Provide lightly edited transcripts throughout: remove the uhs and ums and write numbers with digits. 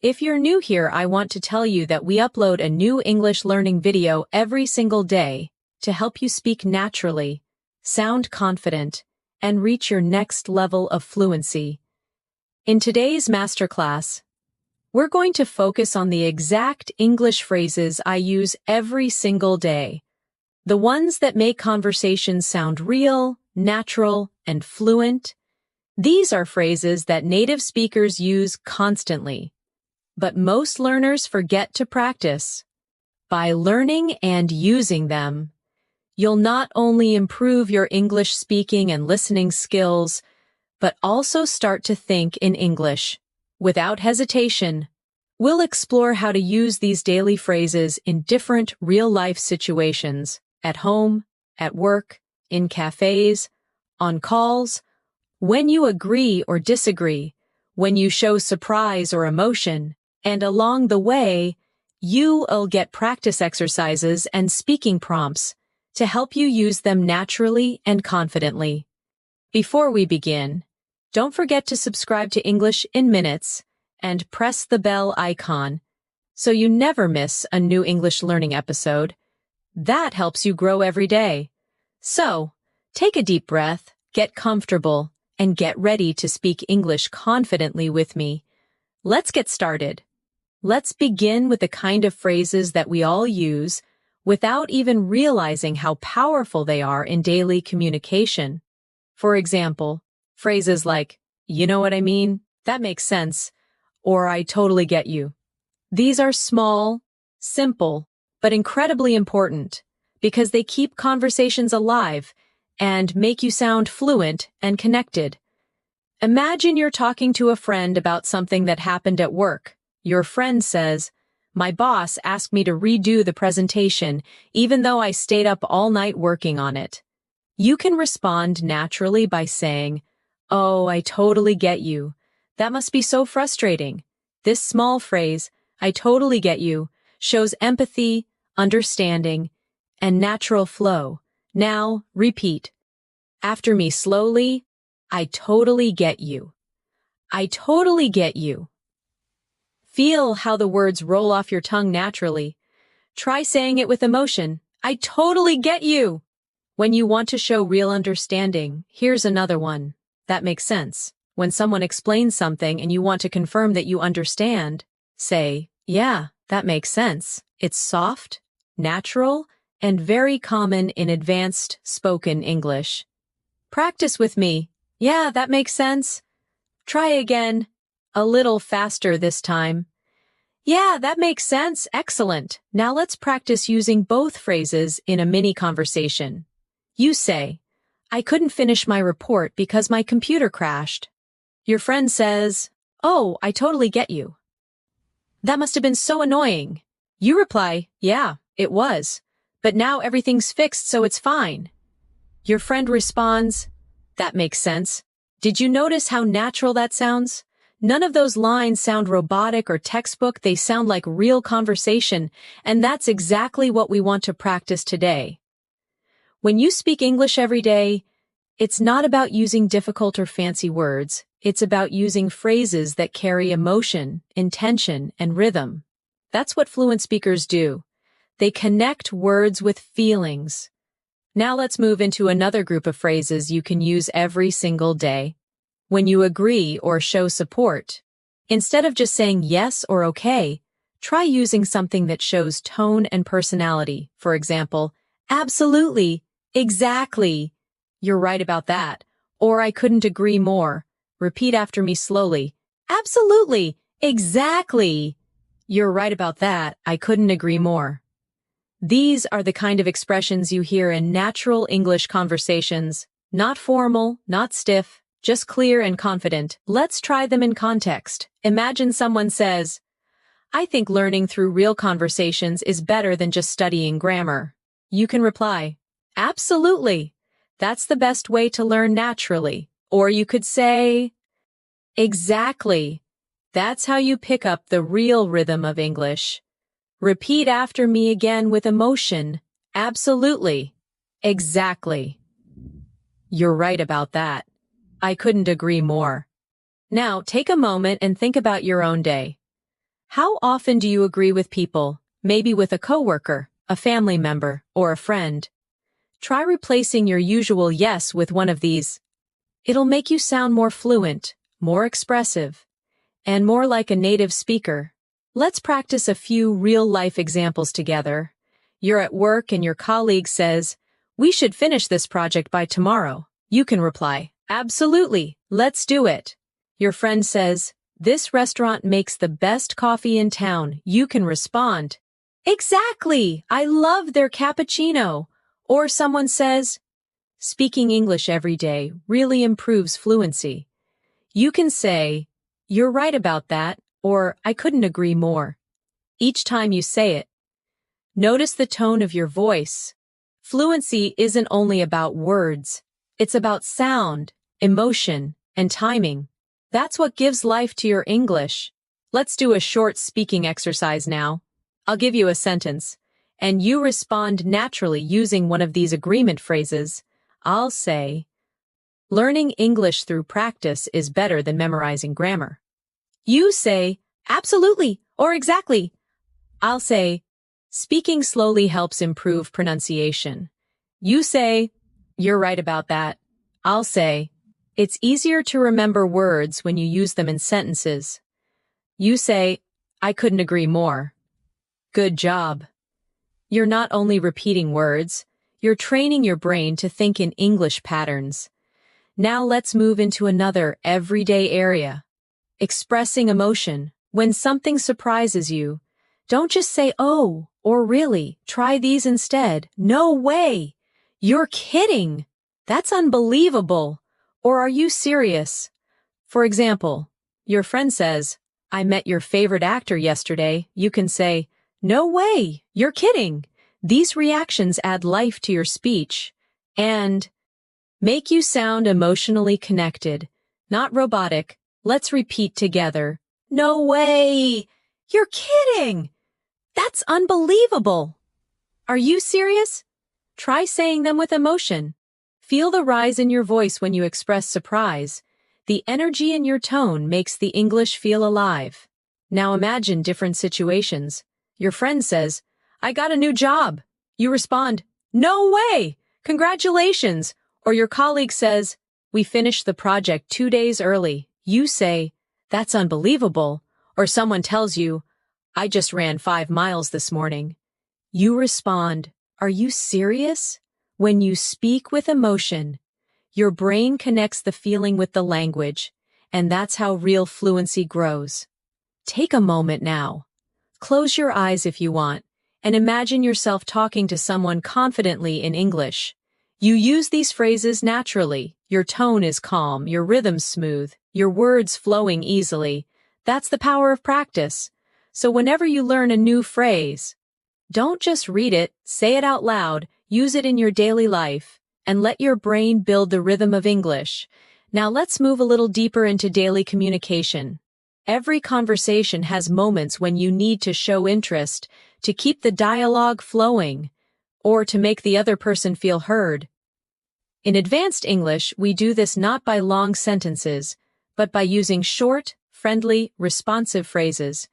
If you're new here, I want to tell you that we upload a new English learning video every single day to help you speak naturally, sound confident, and reach your next level of fluency. In today's masterclass, we're going to focus on the exact English phrases I use every single day, the ones that make conversations sound real, natural, and fluent. These are phrases that native speakers use constantly, but most learners forget to practice. By learning and using them, you'll not only improve your English speaking and listening skills, but also start to think in English. Without hesitation, we'll explore how to use these daily phrases in different real-life situations, at home, at work, in cafes, on calls, when you agree or disagree, when you show surprise or emotion, and along the way, you'll get practice exercises and speaking prompts to help you use them naturally and confidently. Before we begin, don't forget to subscribe to English in Minutes and press the bell icon so you never miss a new English learning episode. That helps you grow every day. So, take a deep breath, get comfortable, and get ready to speak English confidently with me. Let's get started. Let's begin with the kind of phrases that we all use without even realizing how powerful they are in daily communication. For example, phrases like, "You know what I mean? That makes sense," or "I totally get you." These are small, simple, but incredibly important because they keep conversations alive and make you sound fluent and connected. Imagine you're talking to a friend about something that happened at work. Your friend says, "My boss asked me to redo the presentation even though I stayed up all night working on it." You can respond naturally by saying, "Oh, I totally get you. That must be so frustrating." This small phrase, "I totally get you," shows empathy, understanding, and natural flow. Now, repeat after me slowly. I totally get you. I totally get you. Feel how the words roll off your tongue naturally. Try saying it with emotion. I totally get you. When you want to show real understanding, here's another one. That makes sense. When someone explains something and you want to confirm that you understand, say, "Yeah, that makes sense." It's soft, natural, and very common in advanced spoken English. Practice with me. "Yeah, that makes sense." Try again. A little faster this time. "Yeah, that makes sense. Excellent." Now let's practice using both phrases in a mini conversation. You say, "I couldn't finish my report because my computer crashed." Your friend says, "Oh, I totally get you. That must have been so annoying." You reply, "Yeah, it was. But now everything's fixed, so it's fine." Your friend responds, "That makes sense. Did you notice how natural that sounds? None of those lines sound robotic or textbook. They sound like real conversation, and that's exactly what we want to practice today." When you speak English every day, it's not about using difficult or fancy words. It's about using phrases that carry emotion, intention, and rhythm. That's what fluent speakers do. They connect words with feelings. Now let's move into another group of phrases you can use every single day. When you agree or show support, instead of just saying yes or okay, try using something that shows tone and personality. For example, "Absolutely, exactly, you're right about that," or "I couldn't agree more." Repeat after me slowly. "Absolutely, exactly, you're right about that. I couldn't agree more." These are the kind of expressions you hear in natural English conversations, not formal, not stiff, just clear and confident. Let's try them in context. Imagine someone says, "I think learning through real conversations is better than just studying grammar." You can reply, "Absolutely. That's the best way to learn naturally." Or you could say, "Exactly. That's how you pick up the real rhythm of English." Repeat after me again with emotion. "Absolutely. Exactly. You're right about that. I couldn't agree more." Now, take a moment and think about your own day. How often do you agree with people, maybe with a coworker, a family member, or a friend? Try replacing your usual yes with one of these. It'll make you sound more fluent, more expressive, and more like a native speaker. Let's practice a few real-life examples together. You're at work and your colleague says, "We should finish this project by tomorrow." You can reply, "Absolutely, let's do it." Your friend says, "This restaurant makes the best coffee in town." You can respond, "Exactly, I love their cappuccino." Or someone says, "Speaking English every day really improves fluency." You can say, "You're right about that," or "I couldn't agree more." Each time you say it, notice the tone of your voice. Fluency isn't only about words, it's about sound, emotion, and timing. That's what gives life to your English. Let's do a short speaking exercise now. I'll give you a sentence, and you respond naturally using one of these agreement phrases. I'll say, "Learning English through practice is better than memorizing grammar." You say, "Absolutely," or "Exactly." I'll say, "Speaking slowly helps improve pronunciation." You say, "You're right about that." I'll say, "It's easier to remember words when you use them in sentences." You say, "I couldn't agree more." Good job. You're not only repeating words, you're training your brain to think in English patterns. Now let's move into another everyday area. Expressing emotion. When something surprises you, don't just say, "Oh," or "Really." Try these instead. "No way." "You're kidding." "That's unbelievable." Or "Are you serious?" For example, your friend says, "I met your favorite actor yesterday." You can say, "No way. You're kidding." These reactions add life to your speech and make you sound emotionally connected, not robotic. Let's repeat together. "No way! You're kidding! That's unbelievable! Are you serious?" Try saying them with emotion. Feel the rise in your voice when you express surprise. The energy in your tone makes the English feel alive. Now imagine different situations. Your friend says, "I got a new job." You respond, "No way! Congratulations!" Or your colleague says, "We finished the project 2 days early." You say, "That's unbelievable." Or someone tells you, "I just ran 5 miles this morning." You respond, "Are you serious?" When you speak with emotion, your brain connects the feeling with the language, and that's how real fluency grows. Take a moment now. Close your eyes if you want, and imagine yourself talking to someone confidently in English. You use these phrases naturally. Your tone is calm, your rhythm smooth, your words flowing easily. That's the power of practice. So whenever you learn a new phrase, don't just read it, say it out loud, use it in your daily life, and let your brain build the rhythm of English. Now let's move a little deeper into daily communication. Every conversation has moments when you need to show interest, to keep the dialogue flowing, or to make the other person feel heard. In advanced English, we do this not by long sentences, but by using short, friendly, responsive phrases.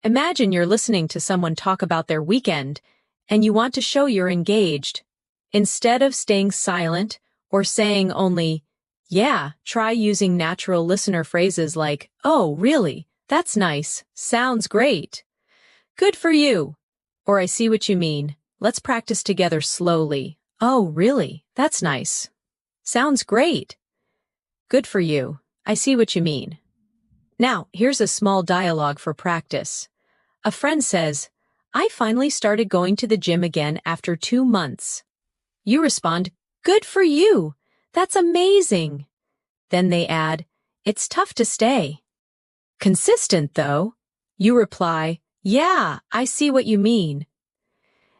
Imagine you're listening to someone talk about their weekend, and you want to show you're engaged. Instead of staying silent or saying only, "Yeah," try using natural listener phrases like, "Oh, really? That's nice. Sounds great. Good for you." Or "I see what you mean. Let's practice together slowly." "Oh, really? That's nice. Sounds great. Good for you. I see what you mean." Now, here's a small dialogue for practice. A friend says, "I finally started going to the gym again after 2 months." You respond, "Good for you. That's amazing." Then they add, "It's tough to stay." "Consistent, though." You reply, "Yeah, I see what you mean."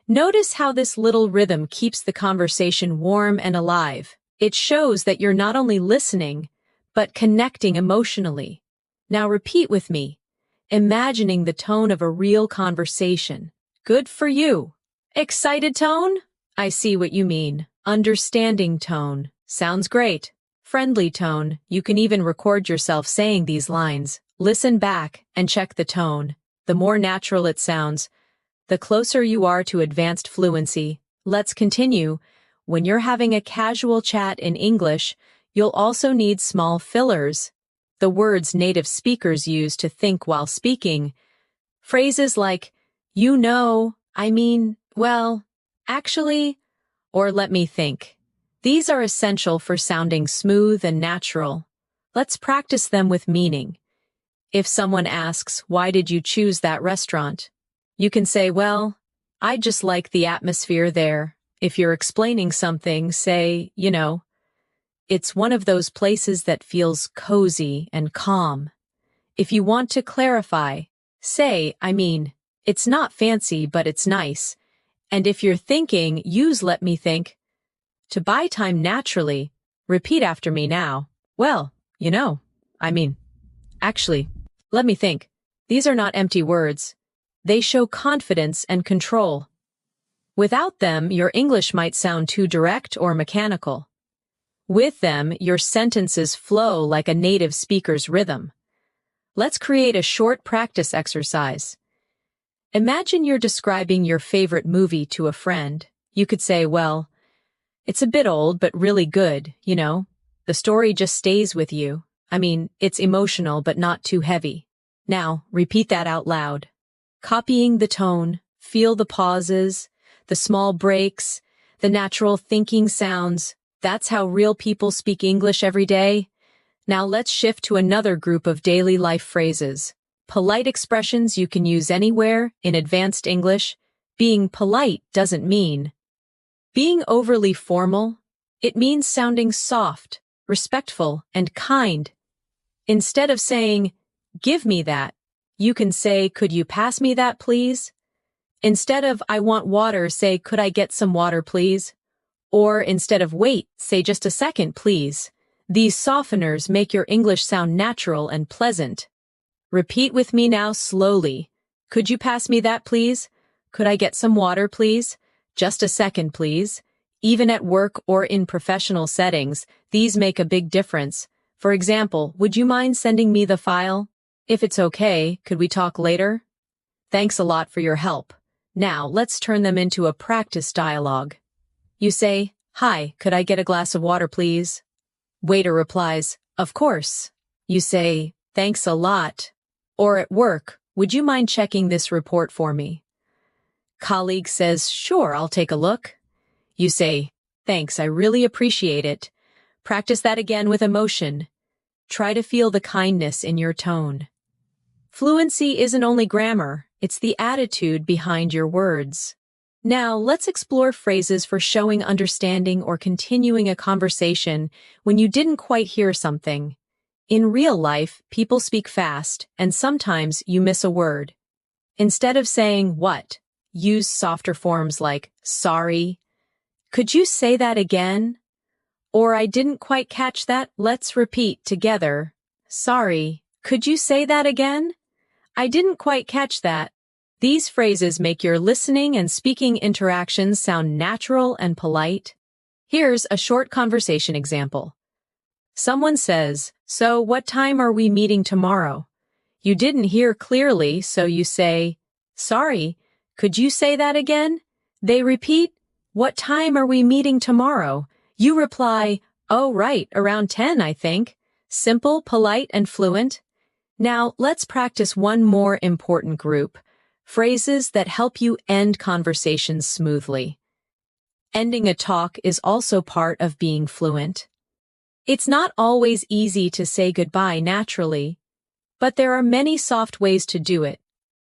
Notice how this little rhythm keeps the conversation warm and alive. It shows that you're not only listening, but connecting emotionally. Now repeat with me, imagining the tone of a real conversation. "Good for you." Excited tone? "I see what you mean." Understanding tone? "Sounds great." Friendly tone? You can even record yourself saying these lines. Listen back and check the tone. the more natural it sounds, the closer you are to advanced fluency. Let's continue. When you're having a casual chat in English, you'll also need small fillers, the words native speakers use to think while speaking. Phrases like, you know, I mean, well, actually, or let me think. These are essential for sounding smooth and natural. Let's practice them with meaning. If someone asks, why did you choose that restaurant? You can say, well, I just like the atmosphere there. If you're explaining something, say, it's one of those places that feels cozy and calm. If you want to clarify, say, I mean, it's not fancy, but it's nice. And if you're thinking, use let me think. To buy time naturally, repeat after me now. Well, I mean, actually, let me think. These are not empty words. They show confidence and control. Without them, your English might sound too direct or mechanical. With them, your sentences flow like a native speaker's rhythm. Let's create a short practice exercise. Imagine you're describing your favorite movie to a friend. You could say, well, it's a bit old, but really good, The story just stays with you. I mean, it's emotional, but not too heavy. Now, repeat that out loud. Copying the tone, feel the pauses, the small breaks, the natural thinking sounds. That's how real people speak English every day. Now let's shift to another group of daily life phrases. Polite expressions you can use anywhere in advanced English. Being polite doesn't mean being overly formal. It means sounding soft, respectful, and kind. Instead of saying, give me that, you can say, could you pass me that, please? Instead of, I want water, say, could I get some water, please? Or instead of wait, say just a second, please. These softeners make your English sound natural and pleasant. Repeat with me now slowly. Could you pass me that, please? Could I get some water, please? Just a second, please. Even at work or in professional settings, these make a big difference. For example, would you mind sending me the file? If it's okay, could we talk later? Thanks a lot for your help. Now, let's turn them into a practice dialogue. You say, hi, could I get a glass of water, please? Waiter replies, of course. You say, thanks a lot. Or at work, would you mind checking this report for me? Colleague says, sure, I'll take a look. You say, thanks, I really appreciate it. Practice that again with emotion. Try to feel the kindness in your tone. Fluency isn't only grammar, it's the attitude behind your words. Now, let's explore phrases for showing understanding or continuing a conversation when you didn't quite hear something. In real life, people speak fast, and sometimes you miss a word. Instead of saying what, use softer forms like sorry. Could you say that again? Or I didn't quite catch that. Let's repeat together. Sorry. Could you say that again? I didn't quite catch that. These phrases make your listening and speaking interactions sound natural and polite. Here's a short conversation example. Someone says, so what time are we meeting tomorrow? You didn't hear clearly, so you say, sorry, could you say that again? They repeat, what time are we meeting tomorrow? You reply, oh right, around 10, I think. Simple, polite, and fluent. Now, let's practice one more important group. Phrases that help you end conversations smoothly. Ending a talk is also part of being fluent. It's not always easy to say goodbye naturally, but there are many soft ways to do it.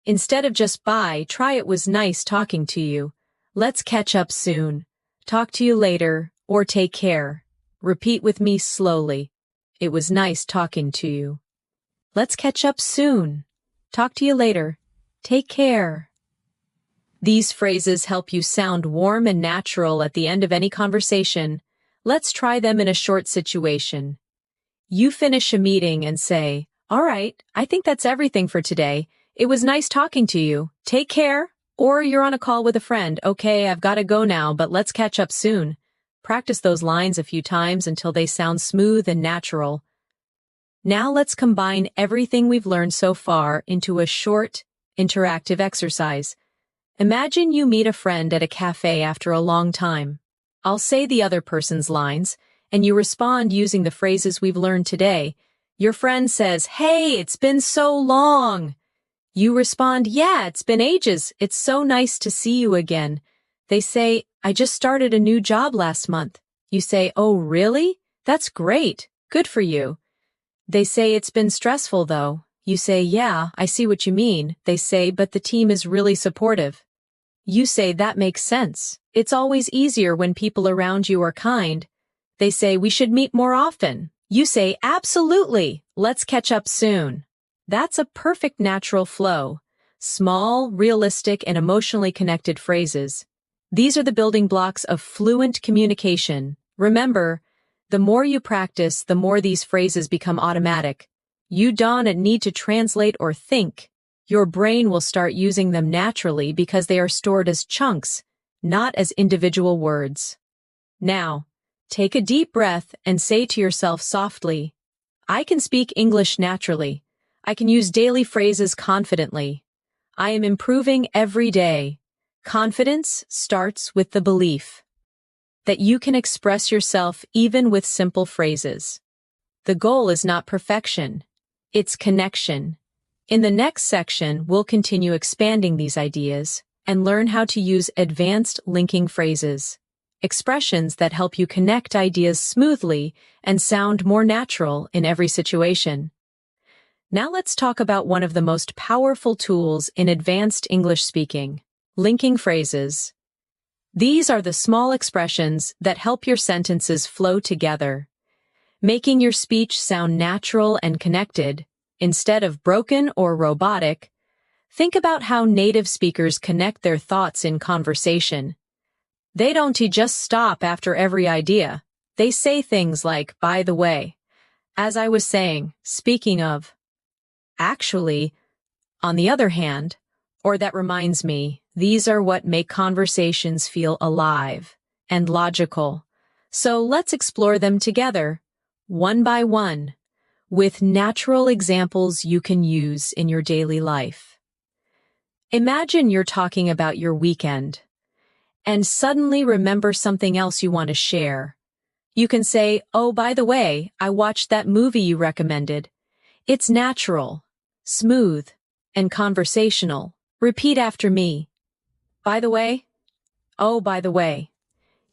Instead of just bye, try it was nice talking to you. Let's catch up soon. Talk to you later, or take care. Repeat with me slowly. It was nice talking to you. Let's catch up soon. Talk to you later. Take care. These phrases help you sound warm and natural at the end of any conversation. Let's try them in a short situation. You finish a meeting and say, all right, I think that's everything for today. It was nice talking to you. Take care. Or you're on a call with a friend. Okay, I've got to go now, but let's catch up soon. Practice those lines a few times until they sound smooth and natural. Now let's combine everything we've learned so far into a short, interactive exercise. Imagine you meet a friend at a cafe after a long time. I'll say the other person's lines, and you respond using the phrases we've learned today. Your friend says, "Hey, it's been so long." You respond, "Yeah, it's been ages. It's so nice to see you again." They say, "I just started a new job last month." You say, "Oh, really? That's great. Good for you." They say, "It's been stressful though." You say, "Yeah, I see what you mean." They say, "But the team is really supportive." You say, "That makes sense. It's always easier when people around you are kind." They say, "We should meet more often." You say, "Absolutely. Let's catch up soon." That's a perfect natural flow. Small, realistic, and emotionally connected phrases. These are the building blocks of fluent communication. Remember, the more you practice, the more these phrases become automatic. You don't need to translate or think. Your brain will start using them naturally because they are stored as chunks, not as individual words. Now, take a deep breath and say to yourself softly, "I can speak English naturally. I can use daily phrases confidently. I am improving every day." Confidence starts with the belief that you can express yourself even with simple phrases. The goal is not perfection, it's connection. In the next section, we'll continue expanding these ideas and learn how to use advanced linking phrases, expressions that help you connect ideas smoothly and sound more natural in every situation. Now let's talk about one of the most powerful tools in advanced English speaking, linking phrases. These are the small expressions that help your sentences flow together, making your speech sound natural and connected, instead of broken or robotic. Think about how native speakers connect their thoughts in conversation. They don't just stop after every idea. They say things like, "By the way," "as I was saying," "speaking of," "actually," "on the other hand," or "that reminds me." These are what make conversations feel alive and logical. So let's explore them together, one by one, with natural examples you can use in your daily life. Imagine you're talking about your weekend and suddenly remember something else you want to share. You can say, "Oh, by the way, I watched that movie you recommended." It's natural, smooth, and conversational. Repeat after me. By the way, oh, by the way.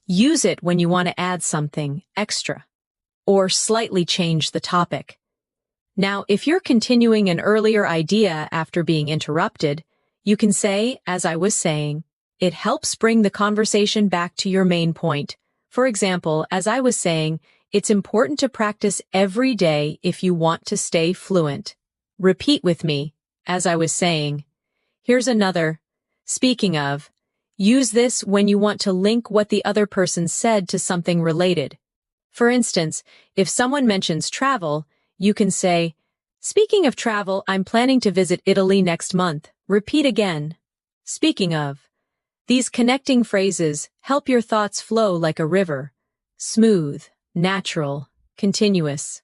Use it when you want to add something extra or slightly change the topic. Now, if you're continuing an earlier idea after being interrupted, you can say, "As I was saying." It helps bring the conversation back to your main point. For example, "As I was saying, it's important to practice every day if you want to stay fluent." Repeat with me, "As I was saying." Here's another. "Speaking of." Use this when you want to link what the other person said to something related. For instance, if someone mentions travel, you can say, "Speaking of travel, I'm planning to visit Italy next month." Repeat again. "Speaking of." These connecting phrases help your thoughts flow like a river. Smooth, natural, continuous.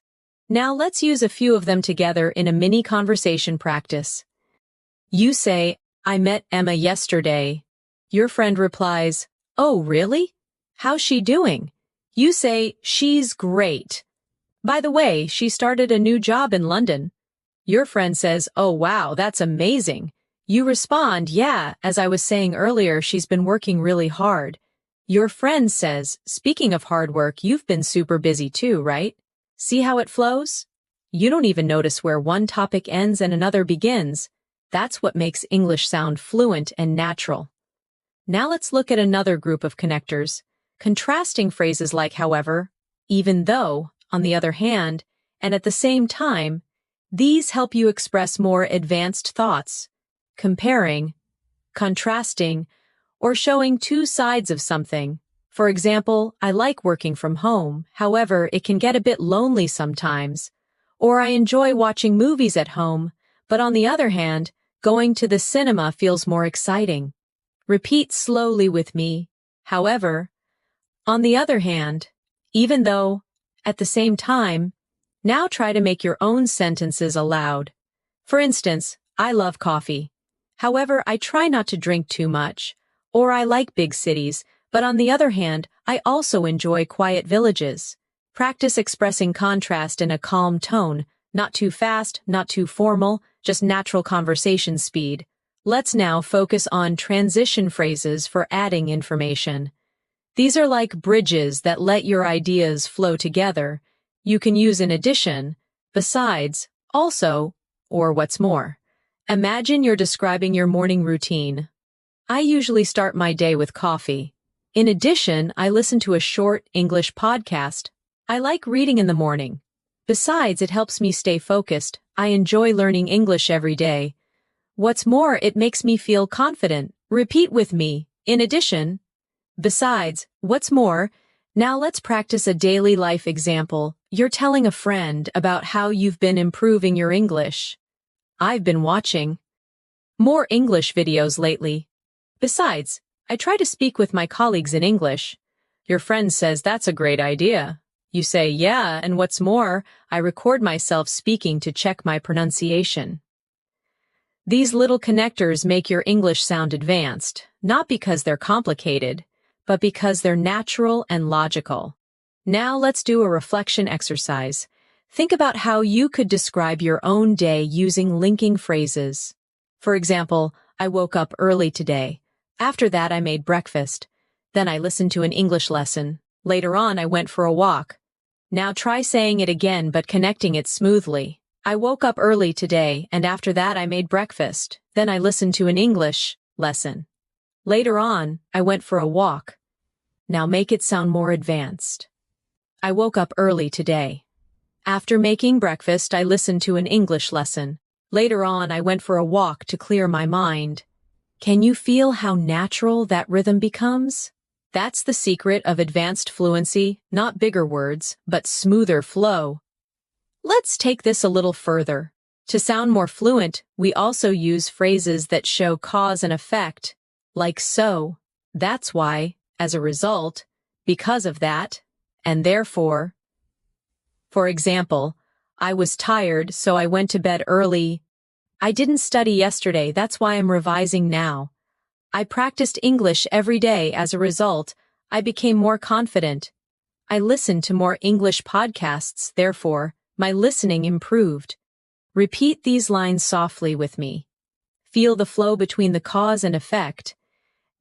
Now let's use a few of them together in a mini conversation practice. You say, "I met Emma yesterday." Your friend replies, "Oh, really? How's she doing?" You say, "She's great. By the way, she started a new job in London." Your friend says, "Oh, wow, that's amazing." You respond, "Yeah, as I was saying earlier, she's been working really hard." Your friend says, "Speaking of hard work, you've been super busy too, right?" See how it flows? You don't even notice where one topic ends and another begins. That's what makes English sound fluent and natural. Now let's look at another group of connectors. Contrasting phrases like however, even though, on the other hand, and at the same time. These help you express more advanced thoughts. Comparing, contrasting, or showing two sides of something. For example, "I like working from home, however, it can get a bit lonely sometimes." Or "I enjoy watching movies at home, but on the other hand, going to the cinema feels more exciting." Repeat slowly with me. However, on the other hand, even though, at the same time. Now try to make your own sentences aloud. For instance, "I love coffee. However, I try not to drink too much. Or I like big cities, but on the other hand, I also enjoy quiet villages. Practice expressing contrast in a calm tone, not too fast, not too formal, just natural conversation speed. Let's now focus on transition phrases for adding information. These are like bridges that let your ideas flow together. You can use in addition, besides, also, or what's more. Imagine you're describing your morning routine. I usually start my day with coffee. In addition, I listen to a short English podcast. I like reading in the morning. Besides, it helps me stay focused. I enjoy learning English every day. What's more, it makes me feel confident. Repeat with me. In addition, besides, what's more. Now let's practice a daily life example. You're telling a friend about how you've been improving your English. I've been watching more English videos lately. Besides, I try to speak with my colleagues in English. Your friend says that's a great idea. You say, yeah, and what's more, I record myself speaking to check my pronunciation. These little connectors make your English sound advanced, not because they're complicated, but because they're natural and logical. Now let's do a reflection exercise. Think about how you could describe your own day using linking phrases. For example, I woke up early today. After that, I made breakfast. Then I listened to an English lesson. Later on, I went for a walk. Now try saying it again but connecting it smoothly. I woke up early today, and after that, I made breakfast. Then I listened to an English lesson. Later on, I went for a walk. Now make it sound more advanced. I woke up early today. After making breakfast, I listened to an English lesson. Later on, I went for a walk to clear my mind. Can you feel how natural that rhythm becomes? That's the secret of advanced fluency, not bigger words, but smoother flow. Let's take this a little further. To sound more fluent, we also use phrases that show cause and effect, like so, that's why, as a result, because of that, and therefore. For example, I was tired, so I went to bed early. I didn't study yesterday, that's why I'm revising now. I practiced English every day. As a result, I became more confident. I listened to more English podcasts, therefore, my listening improved. Repeat these lines softly with me. Feel the flow between the cause and effect.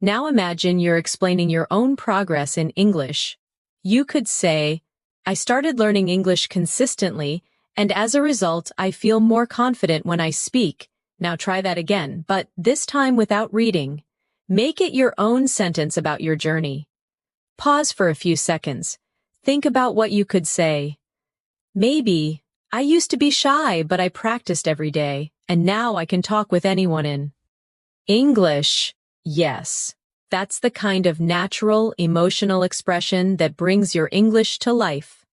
Now imagine you're explaining your own progress in English. You could say, I started learning English consistently, and as a result, I feel more confident when I speak. Now try that again, but this time without reading. Make it your own sentence about your journey. Pause for a few seconds. Think about what you could say. Maybe, I used to be shy, but I practiced every day, and now I can talk with anyone in English. Yes, that's the kind of natural, emotional expression that brings your English to life.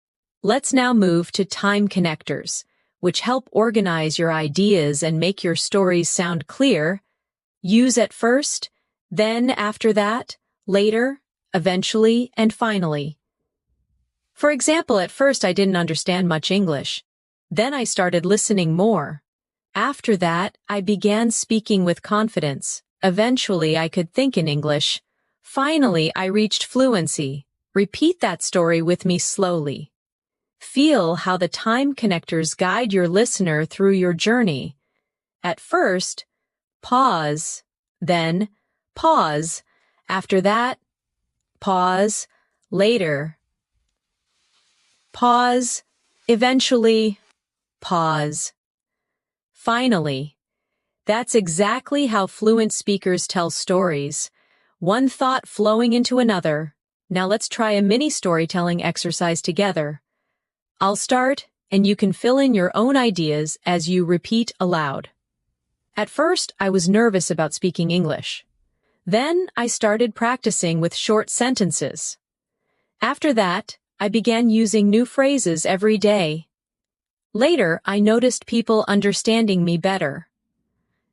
Let's now move to time connectors, which help organize your ideas and make your stories sound clear. Use at first, then after that, later, eventually, and finally. For example, at first I didn't understand much English. Then I started listening more. After that, I began speaking with confidence. Eventually, I could think in English. Finally, I reached fluency. Repeat that story with me slowly. Feel how the time connectors guide your listener through your journey. At first, pause, then pause. After that, pause, later, pause, eventually, pause. Finally. That's exactly how fluent speakers tell stories. One thought flowing into another. Now let's try a mini storytelling exercise together. I'll start, and you can fill in your own ideas as you repeat aloud. At first, I was nervous about speaking English. Then, I started practicing with short sentences. After that, I began using new phrases every day. Later, I noticed people understanding me better.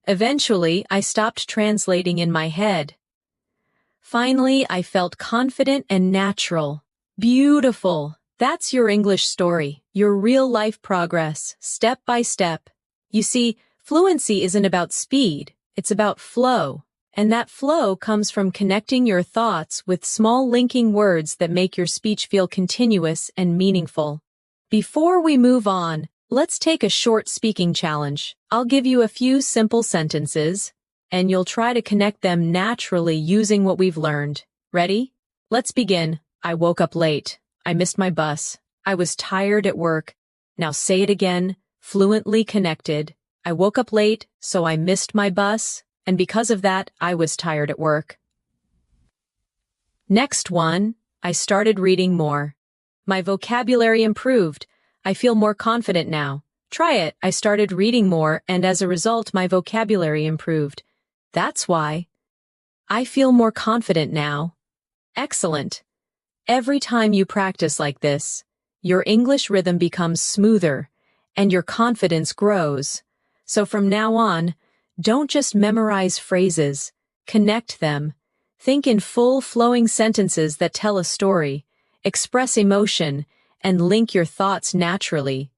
Eventually, I stopped translating in my head. Finally, I felt confident and natural. Beautiful. That's your English story, your real-life progress, step by step. You see, fluency isn't about speed, It's about flow. And that flow comes from connecting your thoughts with small linking words that make your speech feel continuous and meaningful. Before we move on, let's take a short speaking challenge. I'll give you a few simple sentences, and you'll try to connect them naturally using what we've learned. Ready? Let's begin. I woke up late. I missed my bus. I was tired at work. Now say it again, fluently connected. I woke up late, so I missed my bus, and because of that, I was tired at work. Next one, I started reading more. My vocabulary improved. I feel more confident now. Try it. I started reading more, and as a result, my vocabulary improved. That's why. I feel more confident now. Excellent. Every time you practice like this, your English rhythm becomes smoother, and your confidence grows. So from now on, don't just memorize phrases, connect them. Think in full flowing sentences that tell a story, express emotion, and link your thoughts naturally.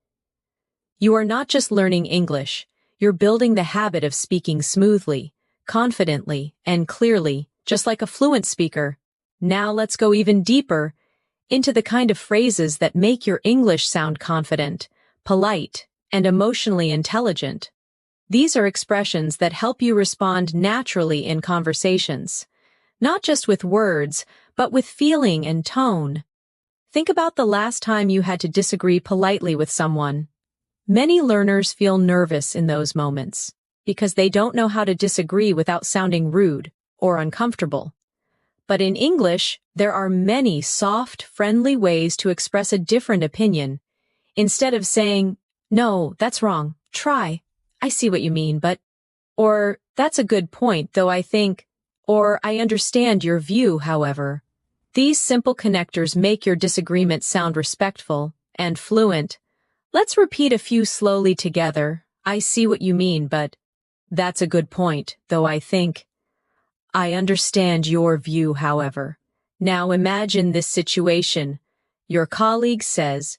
You are not just learning English, you're building the habit of speaking smoothly, confidently, and clearly, just like a fluent speaker. Now let's go even deeper into the kind of phrases that make your English sound confident, polite, and emotionally intelligent. These are expressions that help you respond naturally in conversations, not just with words, but with feeling and tone. Think about the last time you had to disagree politely with someone. Many learners feel nervous in those moments because they don't know how to disagree without sounding rude or uncomfortable. But in English, there are many soft, friendly ways to express a different opinion. Instead of saying, "No, that's wrong, try. I see what you mean, but," or "That's a good point, though I think," or "I understand your view, however." These simple connectors make your disagreement sound respectful and fluent. Let's repeat a few slowly together. I see what you mean, but that's a good point, though I think. I understand your view, however. Now imagine this situation. Your colleague says,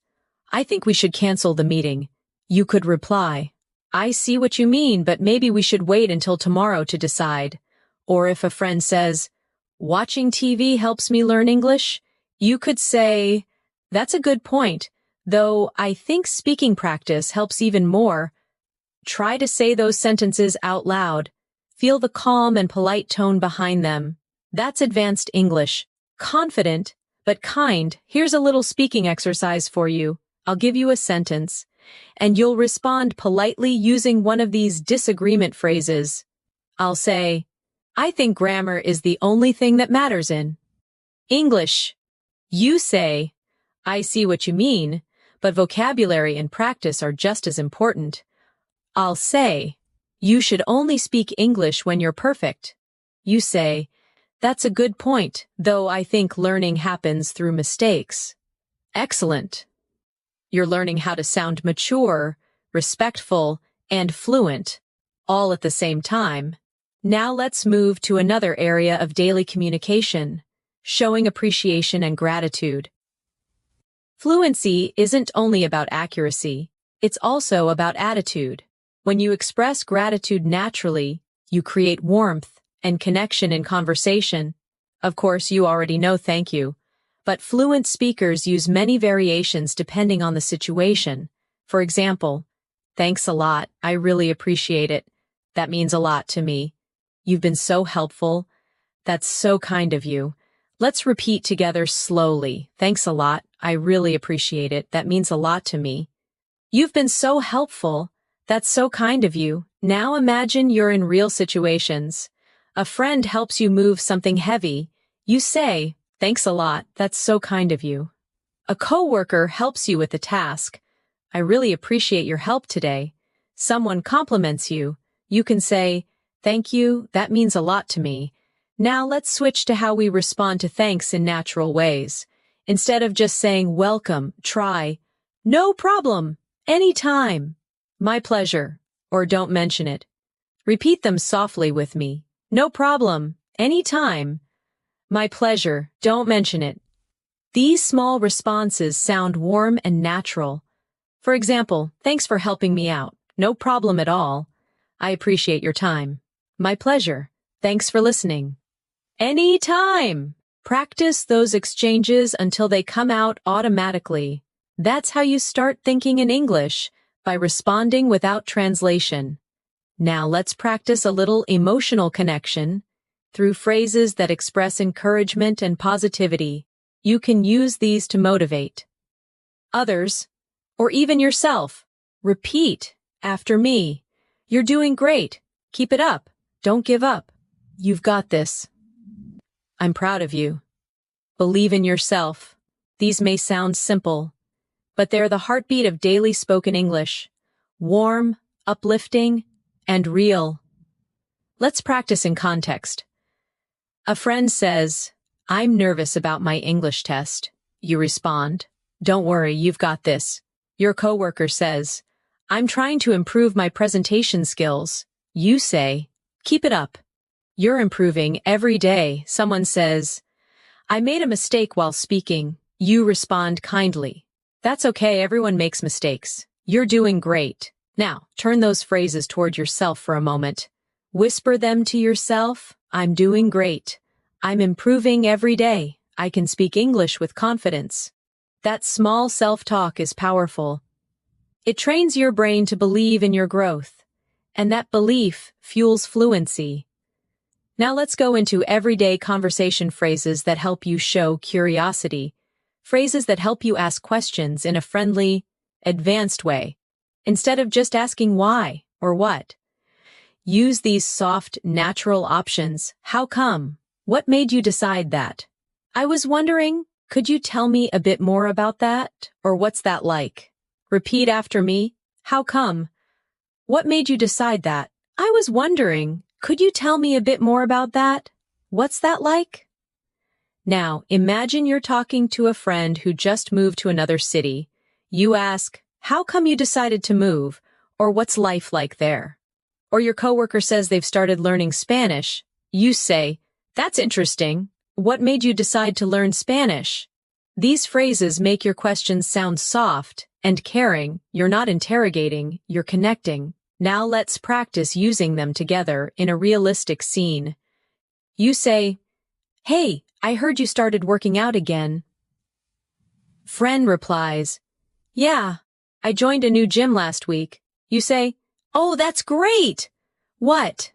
"I think we should cancel the meeting." You could reply, "I see what you mean, but maybe we should wait until tomorrow to decide." Or if a friend says, "Watching TV helps me learn English," you could say, "That's a good point, though I think speaking practice helps even more." Try to say those sentences out loud. Feel the calm and polite tone behind them. That's advanced English. Confident, but kind. Here's a little speaking exercise for you. I'll give you a sentence, and you'll respond politely using one of these disagreement phrases. I'll say, "I think grammar is the only thing that matters in English." You say, "I see what you mean, but vocabulary and practice are just as important." I'll say, "You should only speak English when you're perfect." You say, "That's a good point, though I think learning happens through mistakes." Excellent. You're learning how to sound mature, respectful, and fluent, all at the same time. Now let's move to another area of daily communication, showing appreciation and gratitude. Fluency isn't only about accuracy, it's also about attitude. When you express gratitude naturally, you create warmth and connection in conversation. Of course, you already know thank you, but fluent speakers use many variations depending on the situation. For example, "Thanks a lot, I really appreciate it. That means a lot to me. You've been so helpful. That's so kind of you." Let's repeat together slowly. "Thanks a lot, I really appreciate it. That means a lot to me. You've been so helpful. That's so kind of you." Now imagine you're in real situations. A friend helps you move something heavy. You say, "Thanks a lot, that's so kind of you." A coworker helps you with a task. "I really appreciate your help today." Someone compliments you. You can say, "Thank you, that means a lot to me." Now let's switch to how we respond to thanks in natural ways. Instead of just saying welcome, try, "No problem, anytime." "My pleasure," or "Don't mention it." Repeat them softly with me. "No problem, anytime." "My pleasure, don't mention it." These small responses sound warm and natural. For example, "Thanks for helping me out." "No problem at all. I appreciate your time." My pleasure. Thanks for listening. Anytime! Practice those exchanges until they come out automatically. That's how you start thinking in English, by responding without translation. Now let's practice a little emotional connection through phrases that express encouragement and positivity. You can use these to motivate others, or even yourself. Repeat after me. You're doing great. Keep it up. Don't give up. You've got this. I'm proud of you. Believe in yourself. These may sound simple, but they're the heartbeat of daily spoken English. Warm, uplifting, and real. Let's practice in context. A friend says, "I'm nervous about my English test." You respond, "Don't worry, you've got this." Your coworker says, "I'm trying to improve my presentation skills." You say, "Keep it up. You're improving every day." Someone says, "I made a mistake while speaking." You respond kindly, "That's okay, everyone makes mistakes. You're doing great." Now, turn those phrases toward yourself for a moment. Whisper them to yourself. I'm doing great. I'm improving every day. I can speak English with confidence. That small self-talk is powerful. It trains your brain to believe in your growth, and that belief fuels fluency. Now let's go into everyday conversation phrases that help you show curiosity. Phrases that help you ask questions in a friendly, advanced way, instead of just asking why or what. Use these soft, natural options. How come? What made you decide that? I was wondering, could you tell me a bit more about that? Or what's that like? Repeat after me. How come? What made you decide that? I was wondering, could you tell me a bit more about that? What's that like? Now, imagine you're talking to a friend who just moved to another city. You ask, how come you decided to move? Or what's life like there? Or your coworker says they've started learning Spanish. You say, that's interesting. What made you decide to learn Spanish? These phrases make your questions sound soft and caring. You're not interrogating, you're connecting. Now let's practice using them together in a realistic scene. You say, "Hey, I heard you started working out again." Friend replies, "Yeah, I joined a new gym last week." You say, "Oh, that's great! What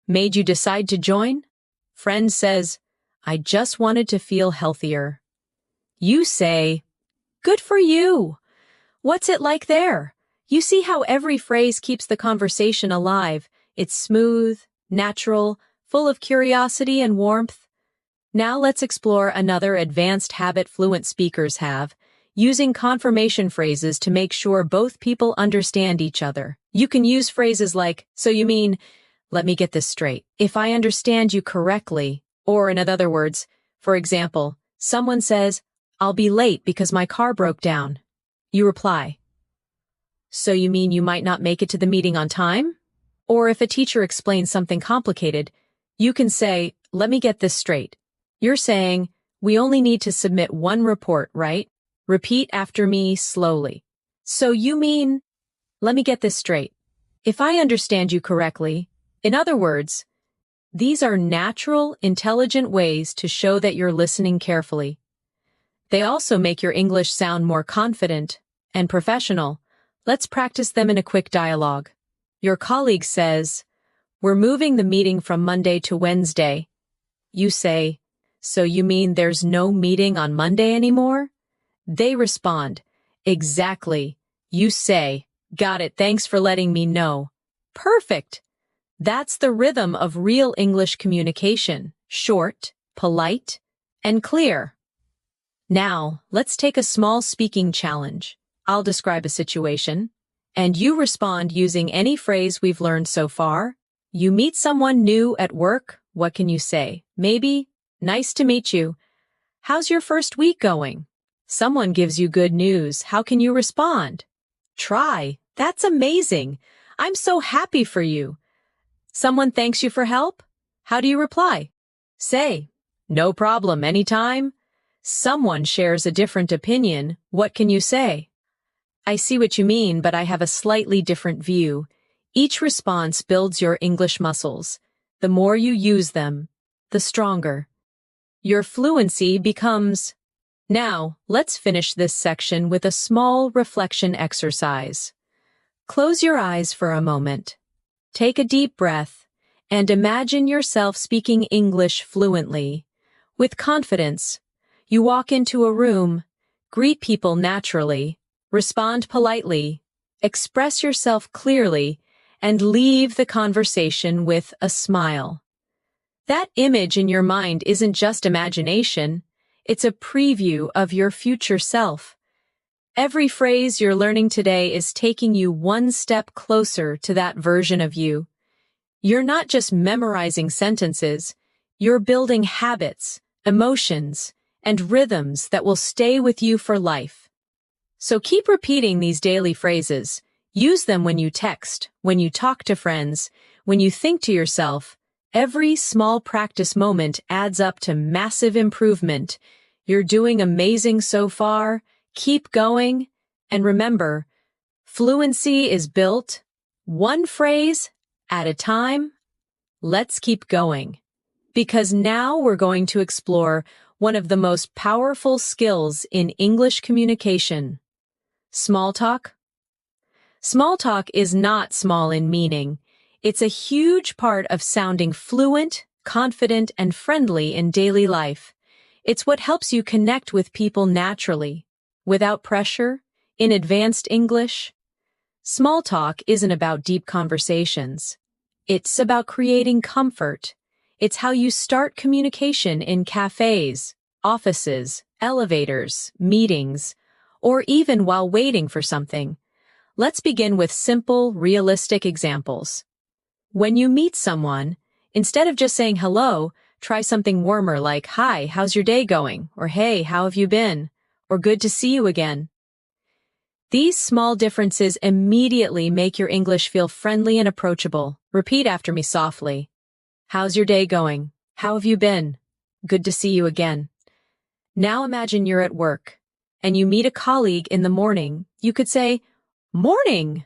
made you decide to join?" Friend says, "I just wanted to feel healthier." You say, "Good for you! What's it like there?" You see how every phrase keeps the conversation alive. It's smooth, natural, full of curiosity and warmth. Now let's explore another advanced habit fluent speakers have, using confirmation phrases to make sure both people understand each other. You can use phrases like, "So you mean, let me get this straight, if I understand you correctly," or in other words, for example, someone says, "I'll be late because my car broke down." You reply, "So you mean you might not make it to the meeting on time?" Or if a teacher explains something complicated, you can say, "Let me get this straight." You're saying, "We only need to submit one report, right?" Repeat after me slowly. "So you mean, let me get this straight, if I understand you correctly." In other words, these are natural, intelligent ways to show that you're listening carefully. They also make your English sound more confident and professional. Let's practice them in a quick dialogue. Your colleague says, "We're moving the meeting from Monday to Wednesday." You say, "So you mean there's no meeting on Monday anymore?" They respond, "Exactly." You say, "Got it, thanks for letting me know." Perfect! That's the rhythm of real English communication. Short, polite, and clear. Now, let's take a small speaking challenge. I'll describe a situation, and you respond using any phrase we've learned so far. You meet someone new at work. What can you say? Maybe, "Nice to meet you. How's your first week going?" Someone gives you good news. How can you respond? Try, "That's amazing. I'm so happy for you." Someone thanks you for help? How do you reply? Say, "No problem, anytime." Someone shares a different opinion. What can you say? "I see what you mean, but I have a slightly different view." Each response builds your English muscles. The more you use them, the stronger your fluency becomes. Now, let's finish this section with a small reflection exercise. Close your eyes for a moment. Take a deep breath and imagine yourself speaking English fluently. With confidence, you walk into a room, greet people naturally, respond politely, express yourself clearly, and leave the conversation with a smile. That image in your mind isn't just imagination, it's a preview of your future self. Every phrase you're learning today is taking you one step closer to that version of you. You're not just memorizing sentences, you're building habits, emotions, and rhythms that will stay with you for life. So keep repeating these daily phrases. Use them when you text, when you talk to friends, when you think to yourself. Every small practice moment adds up to massive improvement. You're doing amazing so far. Keep going. And remember, fluency is built one phrase at a time. Let's keep going. Because now we're going to explore one of the most powerful skills in English communication. Small talk. Small talk is not small in meaning. It's a huge part of sounding fluent, confident, and friendly in daily life. It's what helps you connect with people naturally, without pressure, in advanced English. Small talk isn't about deep conversations. It's about creating comfort. It's how you start communication in cafes, offices, elevators, meetings, or even while waiting for something. Let's begin with simple, realistic examples. When you meet someone, instead of just saying hello, try something warmer like, "Hi, how's your day going?" Or "Hey, how have you been?" Or "Good to see you again." These small differences immediately make your English feel friendly and approachable. Repeat after me softly. How's your day going? How have you been? Good to see you again. Now imagine you're at work, and you meet a colleague in the morning. You could say, "Morning!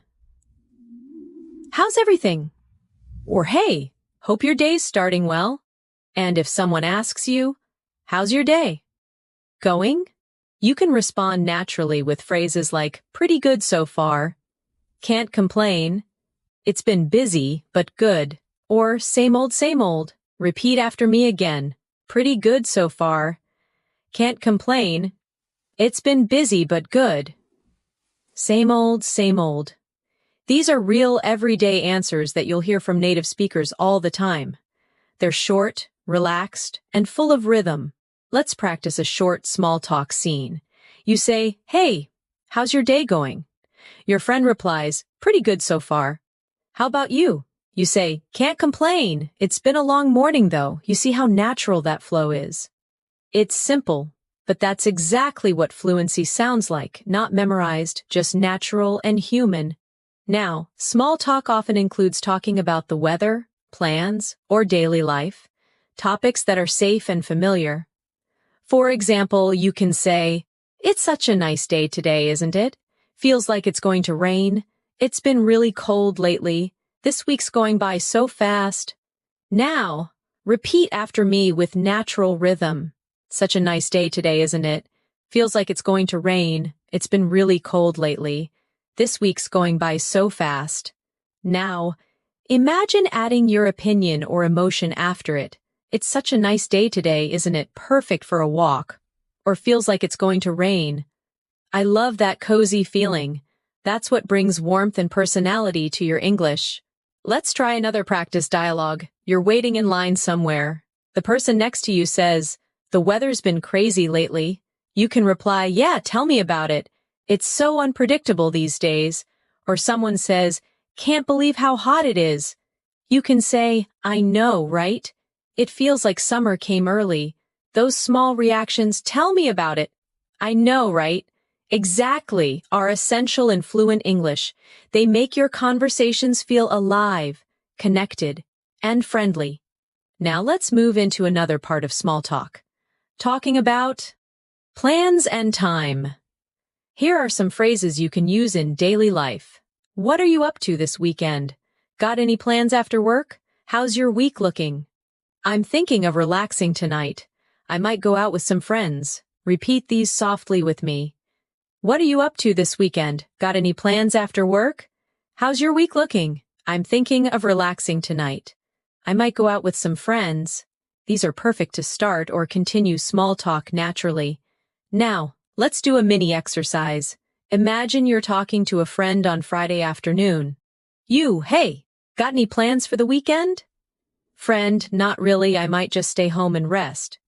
How's everything?" Or "Hey, hope your day's starting well." And if someone asks you, "How's your day going?" You can respond naturally with phrases like, "Pretty good so far," "Can't complain," "It's been busy, but good," or same old, same old." Repeat after me again. "Pretty good so far," "Can't complain," "It's been busy, but good." Same old, same old. These are real everyday answers that you'll hear from native speakers all the time. They're short, relaxed, and full of rhythm. Let's practice a short small talk scene. You say, "Hey, how's your day going?" Your friend replies, "Pretty good so far." "How about you?" You say, "Can't complain. It's been a long morning though." You see how natural that flow is. It's simple, but that's exactly what fluency sounds like, not memorized, just natural and human. Now, small talk often includes talking about the weather, plans, or daily life, topics that are safe and familiar. For example, you can say, "It's such a nice day today, isn't it? Feels like it's going to rain. It's been really cold lately. This week's going by so fast." Now, repeat after me with natural rhythm. "Such a nice day today, isn't it? Feels like it's going to rain. It's been really cold lately. This week's going by so fast." Now, imagine adding your opinion or emotion after it. "It's such a nice day today, isn't it? Perfect for a walk." Or "Feels like it's going to rain." I love that cozy feeling. That's what brings warmth and personality to your English. Let's try another practice dialogue. You're waiting in line somewhere. The person next to you says, "The weather's been crazy lately." You can reply, "Yeah, tell me about it. It's so unpredictable these days." Or someone says, "Can't believe how hot it is." You can say, "I know, right? It feels like summer came early." Those small reactions, "Tell me about it." "I know, right?" Exactly, are essential in fluent English. They make your conversations feel alive, connected, and friendly. Now let's move into another part of small talk. Talking about plans and time. Here are some phrases you can use in daily life. What are you up to this weekend? Got any plans after work? how's your week looking? I'm thinking of relaxing tonight. I might go out with some friends. Repeat these softly with me. What are you up to this weekend? Got any plans after work? How's your week looking? I'm thinking of relaxing tonight. I might go out with some friends. These are perfect to start or continue small talk naturally. Now, let's do a mini exercise. Imagine you're talking to a friend on Friday afternoon. Hey, got any plans for the weekend? Friend, not really, I might just stay home and rest.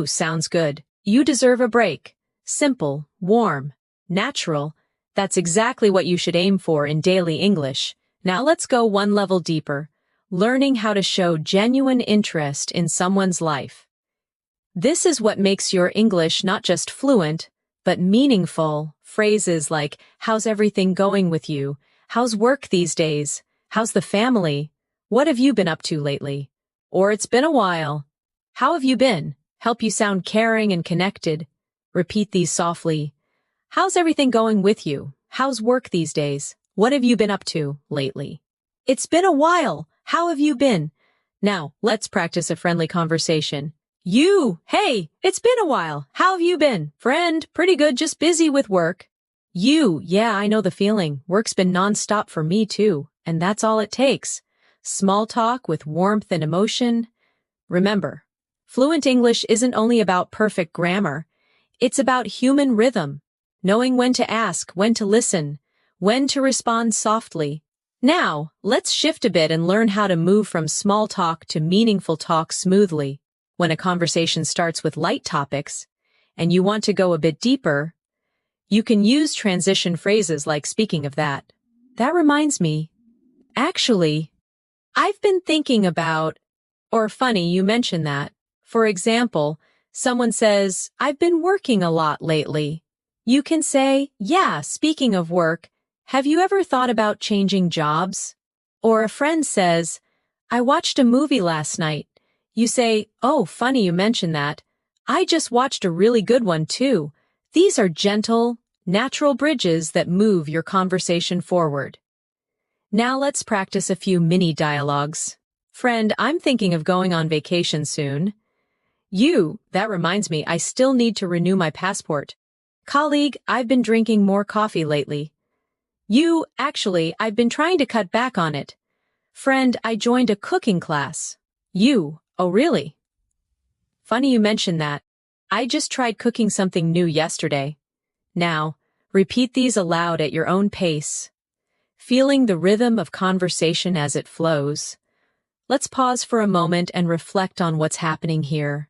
Sounds good. You deserve a break. Simple, warm, natural. That's exactly what you should aim for in daily English. Now let's go one level deeper. Learning how to show genuine interest in someone's life. This is what makes your English not just fluent, but meaningful. Phrases like, how's everything going with you? How's work these days? How's the family? What have you been up to lately? Or it's been a while. How have you been? Help you sound caring and connected. Repeat these softly. How's everything going with you? How's work these days? What have you been up to lately? It's been a while. How have you been? Now, let's practice a friendly conversation. Hey, it's been a while. How have you been? Friend, pretty good, just busy with work. Yeah, I know the feeling. Work's been nonstop for me too, and that's all it takes. Small talk with warmth and emotion. Remember, fluent English isn't only about perfect grammar. It's about human rhythm, knowing when to ask, when to listen, when to respond softly. Now, let's shift a bit and learn how to move from small talk to meaningful talk smoothly. When a conversation starts with light topics, and you want to go a bit deeper, you can use transition phrases like speaking of that. That reminds me. Actually, I've been thinking about, or funny you mentioned that. For example, someone says, I've been working a lot lately. You can say, yeah, speaking of work, have you ever thought about changing jobs? Or a friend says, I watched a movie last night. You say, oh, funny you mentioned that. I just watched a really good one too. These are gentle, natural bridges that move your conversation forward. Now let's practice a few mini dialogues. Friend, I'm thinking of going on vacation soon. That reminds me, I still need to renew my passport. Colleague, I've been drinking more coffee lately. Actually, I've been trying to cut back on it. Friend, I joined a cooking class. Oh really? Funny you mentioned that. I just tried cooking something new yesterday. Now, repeat these aloud at your own pace, feeling the rhythm of conversation as it flows. Let's pause for a moment and reflect on what's happening here.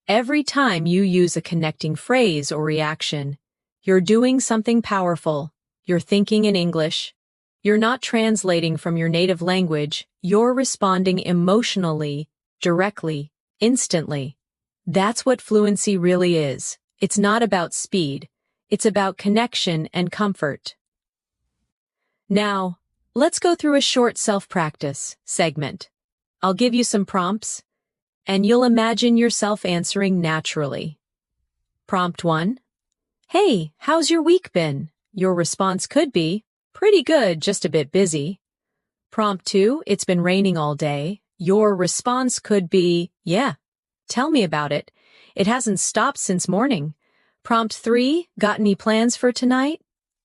Every time you use a connecting phrase or reaction, you're doing something powerful. You're thinking in English. You're not translating from your native language. You're responding emotionally, directly, instantly. That's what fluency really is. It's not about speed. It's about connection and comfort. Now, let's go through a short self-practice segment. I'll give you some prompts, and you'll imagine yourself answering naturally. Prompt 1. Hey, how's your week been? Your response could be, pretty good, just a bit busy. Prompt 2, it's been raining all day. Your response could be, yeah, tell me about it. It hasn't stopped since morning. Prompt 3, got any plans for tonight?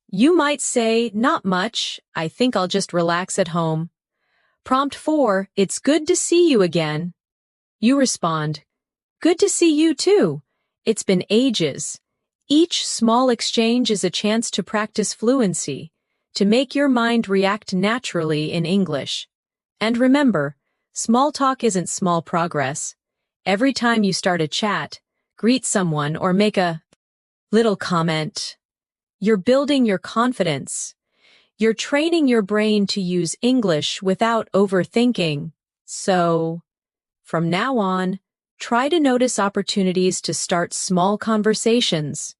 You might say, not much. I think I'll just relax at home. Prompt 4, it's good to see you again. You respond, good to see you too. It's been ages. Each small exchange is a chance to practice fluency, to make your mind react naturally in English. And remember, small talk isn't small progress. Every time you start a chat, greet someone, or make a little comment, you're building your confidence. You're training your brain to use English without overthinking. So, from now on, try to notice opportunities to start small conversations.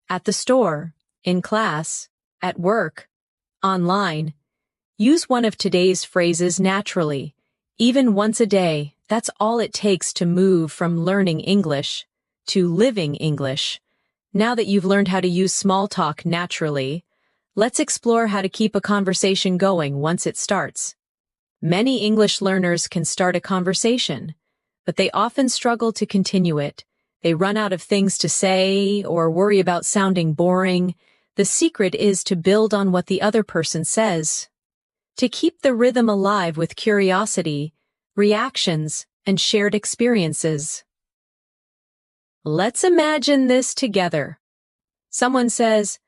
At the store, in class, at work, online. Use one of today's phrases naturally. Even once a day, that's all it takes to move from learning English to living English. Now that you've learned how to use small talk naturally, let's explore how to keep a conversation going once it starts. Many English learners can start a conversation, but they often struggle to continue it. They run out of things to say or worry about sounding boring. The secret is to build on what the other person says. To keep the rhythm alive with curiosity, reactions, and shared experiences. Let's imagine this together. Someone says,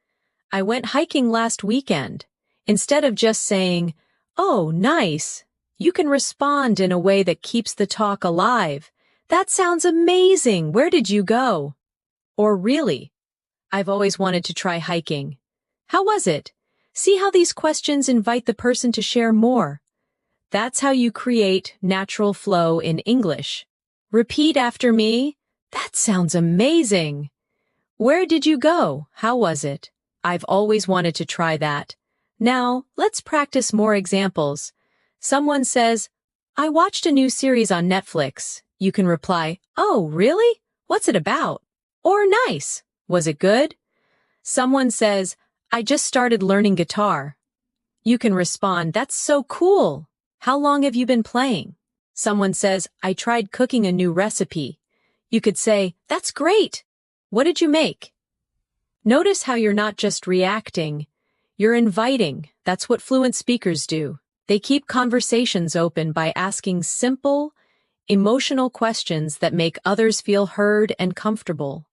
"I went hiking last weekend." Instead of just saying, "Oh, nice," you can respond in a way that keeps the talk alive. "That sounds amazing. Where did you go?" Or "Really? I've always wanted to try hiking. How was it?" See how these questions invite the person to share more. That's how you create natural flow in English. Repeat after me. "That sounds amazing." "Where did you go? How was it?" "I've always wanted to try that." Now, let's practice more examples. Someone says, "I watched a new series on Netflix." You can reply, "Oh, really? What's it about?" Or "Nice. Was it good?" Someone says, "I just started learning guitar." You can respond, "That's so cool. How long have you been playing?" Someone says, "I tried cooking a new recipe." You could say, "That's great. What did you make?" Notice how you're not just reacting, you're inviting. That's what fluent speakers do. They keep conversations open by asking simple, emotional questions that make others feel heard and comfortable.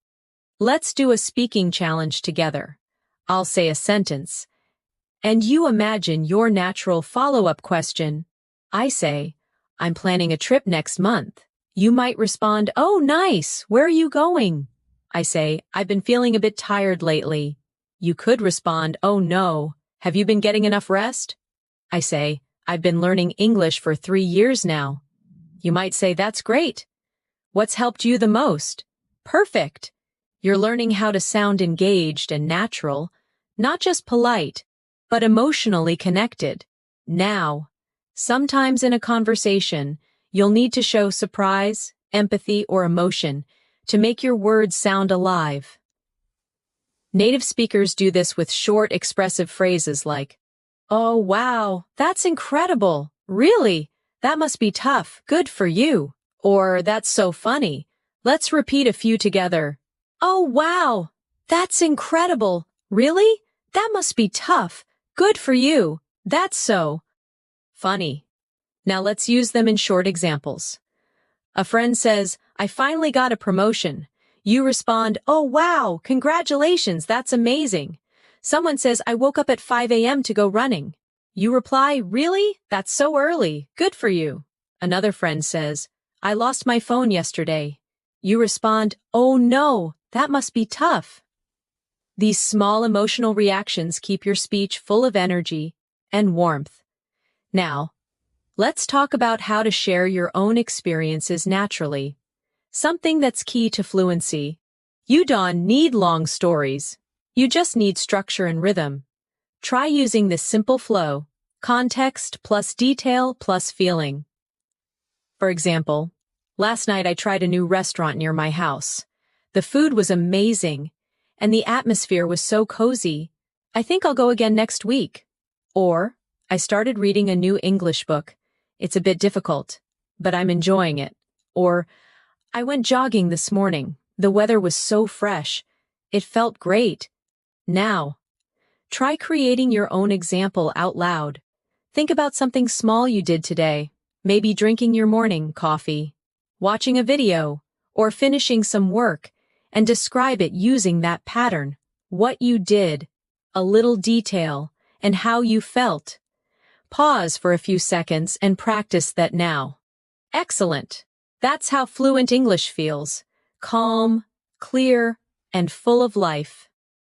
Let's do a speaking challenge together. I'll say a sentence, and you imagine your natural follow-up question. I say, "I'm planning a trip next month." You might respond, "Oh, nice. Where are you going?" I say, "I've been feeling a bit tired lately." You could respond, "Oh no. Have you been getting enough rest?" I say, "I've been learning English for 3 years now." You might say, "That's great. What's helped you the most?" Perfect. You're learning how to sound engaged and natural, not just polite, but emotionally connected. Now, sometimes in a conversation, you'll need to show surprise, empathy, or emotion to make your words sound alive. Native speakers do this with short, expressive phrases like, "Oh, wow, that's incredible. Really? That must be tough. Good for you." Or, "That's so funny. Let's repeat a few together." "Oh, wow, that's incredible. Really? That must be tough. Good for you. That's so funny." Now let's use them in short examples. A friend says, "I finally got a promotion." You respond, "Oh, wow, congratulations, that's amazing." Someone says, "I woke up at 5 a.m. to go running." You reply, "Really? That's so early. Good for you." Another friend says, "I lost my phone yesterday." You respond, "Oh no, that must be tough." These small emotional reactions keep your speech full of energy and warmth. Now, let's talk about how to share your own experiences naturally. Something that's key to fluency. You don't need long stories. You just need structure and rhythm. Try using this simple flow, context plus detail plus feeling. For example, last night I tried a new restaurant near my house. The food was amazing, and the atmosphere was so cozy. I think I'll go again next week. Or, I started reading a new English book. It's a bit difficult, but I'm enjoying it. Or, I went jogging this morning. The weather was so fresh. It felt great. Now, try creating your own example out loud. Think about something small you did today, maybe drinking your morning coffee, watching a video, or finishing some work, and describe it using that pattern. What you did, a little detail, and how you felt. Pause for a few seconds and practice that now. Excellent. That's how fluent English feels. Calm, clear, and full of life.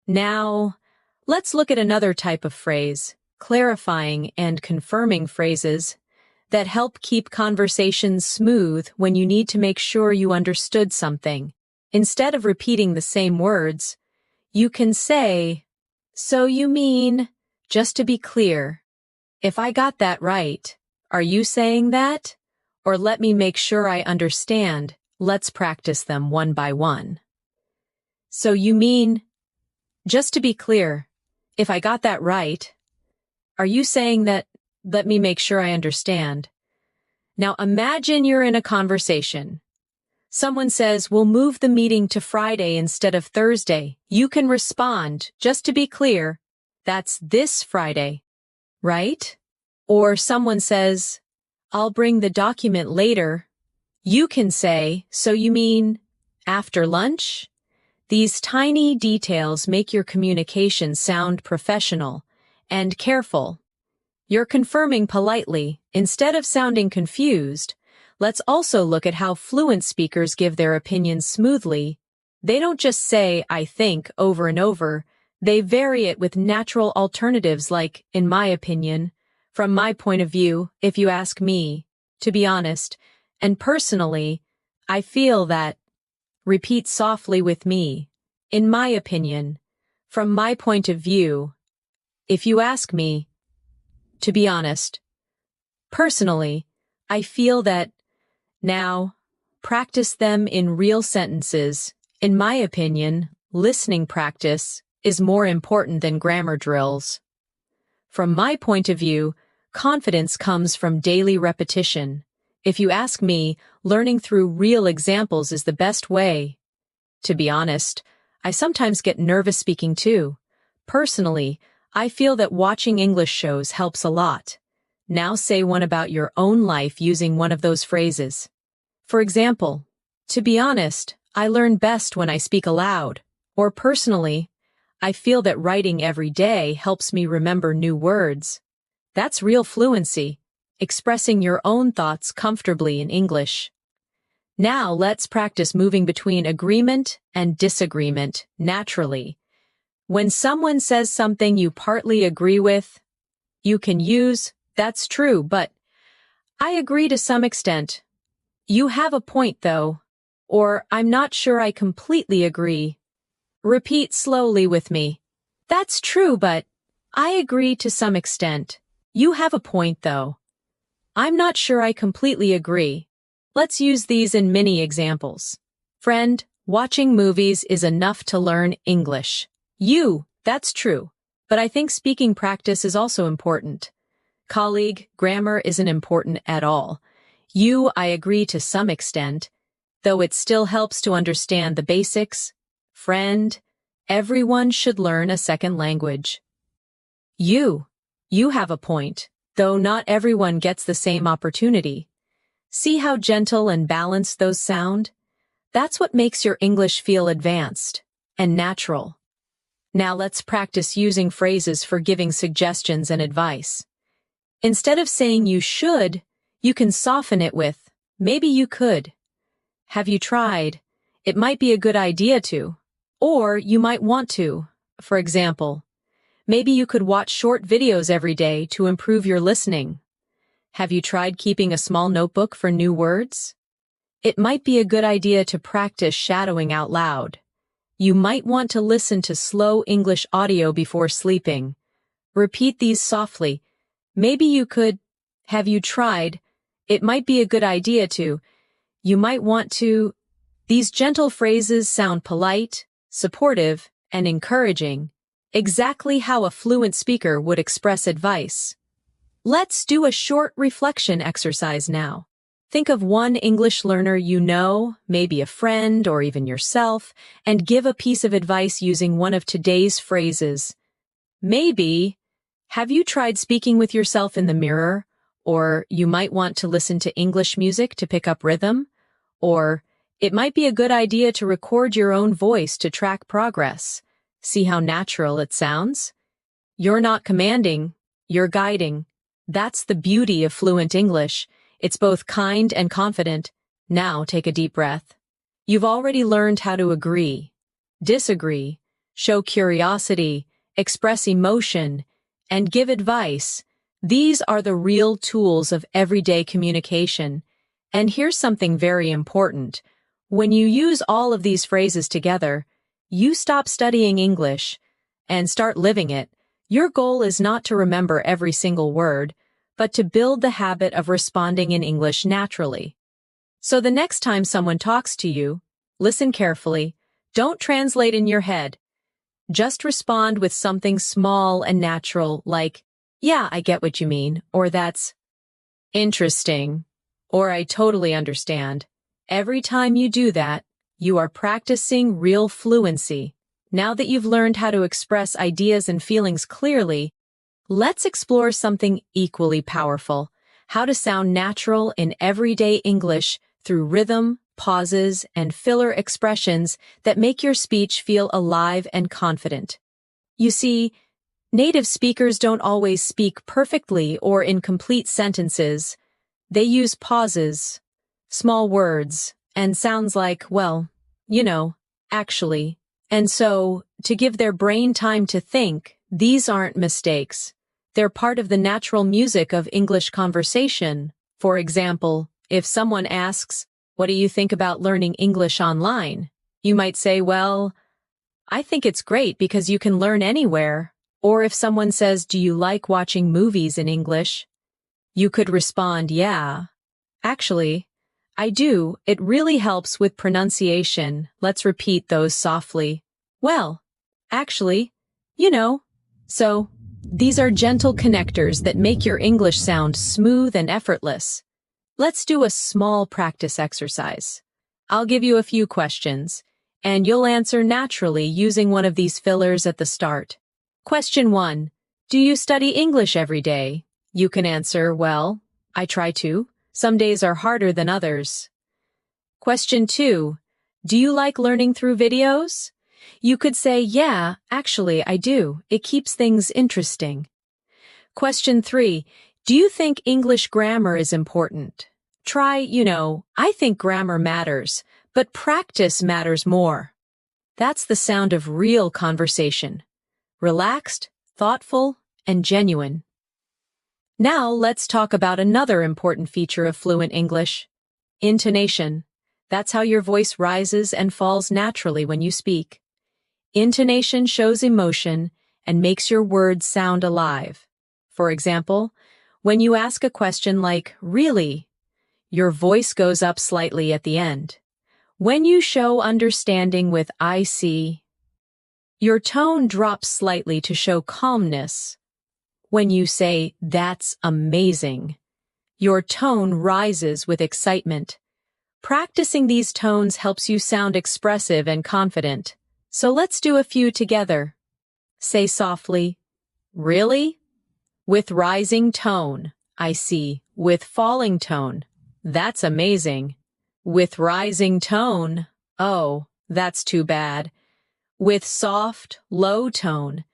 Now, let's look at another type of phrase, clarifying and confirming phrases that help keep conversations smooth when you need to make sure you understood something. Instead of repeating the same words, you can say, "So you mean," just to be clear. "If I got that right, are you saying that?" Or "Let me make sure I understand." Let's practice them one by one. "So you mean," just to be clear, "if I got that right, are you saying that?" Let me make sure I understand. Now imagine you're in a conversation. Someone says, we'll move the meeting to Friday instead of Thursday. You can respond, just to be clear, that's this Friday, right? Or someone says, I'll bring the document later. You can say, so you mean after lunch? These tiny details make your communication sound professional and careful. You're confirming politely, instead of sounding confused. Let's also look at how fluent speakers give their opinions smoothly. They don't just say, I think, over and over. They vary it with natural alternatives like, in my opinion, from my point of view, if you ask me. To be honest, and personally, I feel that. Repeat softly with me. In my opinion, from my point of view, if you ask me. To be honest, personally, I feel that. Now, practice them in real sentences. In my opinion, listening practice is more important than grammar drills. From my point of view, confidence comes from daily repetition. If you ask me, learning through real examples is the best way. To be honest, I sometimes get nervous speaking too. Personally, I feel that watching English shows helps a lot. Now say one about your own life using one of those phrases. For example, to be honest, I learn best when I speak aloud. Or personally, I feel that writing every day helps me remember new words. That's real fluency, expressing your own thoughts comfortably in English. Now let's practice moving between agreement and disagreement naturally. When someone says something you partly agree with, you can use, that's true, but I agree to some extent. You have a point though, or I'm not sure I completely agree. Repeat slowly with me. That's true, but I agree to some extent. You have a point though. I'm not sure I completely agree. Let's use these in mini examples. Friend, watching movies is enough to learn English. That's true, but I think speaking practice is also important. Colleague, grammar isn't important at all. I agree to some extent, though it still helps to understand the basics. Friend, everyone should learn a second language. You have a point, though not everyone gets the same opportunity. See how gentle and balanced those sound? That's what makes your English feel advanced and natural. Now let's practice using phrases for giving suggestions and advice. Instead of saying you should, you can soften it with, maybe you could. Have you tried? It might be a good idea to. Or you might want to. For example, maybe you could watch short videos every day to improve your listening. Have you tried keeping a small notebook for new words? It might be a good idea to practice shadowing out loud. You might want to listen to slow English audio before sleeping. Repeat these softly. Maybe you could. Have you tried? It might be a good idea to. You might want to. These gentle phrases sound polite, supportive, and encouraging, exactly how a fluent speaker would express advice. Let's do a short reflection exercise now. Think of one English learner you know, maybe a friend or even yourself, and give a piece of advice using one of today's phrases. Maybe, have you tried speaking with yourself in the mirror? Or you might want to listen to English music to pick up rhythm? Or it might be a good idea to record your own voice to track progress. See how natural it sounds? You're not commanding, you're guiding. That's the beauty of fluent English. It's both kind and confident. Now take a deep breath. You've already learned how to agree, disagree, show curiosity, express emotion, and give advice. These are the real tools of everyday communication. And here's something very important. When you use all of these phrases together, you stop studying English and start living it. Your goal is not to remember every single word, but to build the habit of responding in English naturally. So the next time someone talks to you, listen carefully. Don't translate in your head. Just respond with something small and natural like, Yeah, I get what you mean, or that's interesting, or I totally understand. Every time you do that, you are practicing real fluency. Now that you've learned how to express ideas and feelings clearly, let's explore something equally powerful: how to sound natural in everyday English through rhythm, pauses, and filler expressions that make your speech feel alive and confident. You see, native speakers don't always speak perfectly or in complete sentences. They use pauses, small words, and sounds like, well, you know, actually. And so, to give their brain time to think, these aren't mistakes. They're part of the natural music of English conversation. For example, if someone asks, "What do you think about learning English online?" You might say, "Well, I think it's great because you can learn anywhere." Or if someone says, "Do you like watching movies in English?" You could respond, "Yeah, actually, I do. It really helps with pronunciation." Let's repeat those softly. "Well, actually, you know." So, these are gentle connectors that make your English sound smooth and effortless. Let's do a small practice exercise. I'll give you a few questions, and you'll answer naturally using one of these fillers at the start. Question 1. Do you study English every day? You can answer, "Well, I try to. Some days are harder than others." Question 2. Do you like learning through videos? You could say, "Yeah, actually, I do. It keeps things interesting." Question 3. Do you think English grammar is important? Try, "I think grammar matters, but practice matters more." That's the sound of real conversation. Relaxed, thoughtful, and genuine. Now let's talk about another important feature of fluent English: intonation. That's how your voice rises and falls naturally when you speak. Intonation shows emotion and makes your words sound alive. For example, when you ask a question like, "Really?" your voice goes up slightly at the end. When you show understanding with "I see," your tone drops slightly to show calmness. When you say, "That's amazing," your tone rises with excitement. Practicing these tones helps you sound expressive and confident. So let's do a few together. Say softly, "Really?" with rising tone. "I see." With falling tone. "That's amazing." With rising tone. "Oh, that's too bad." With soft, low tone.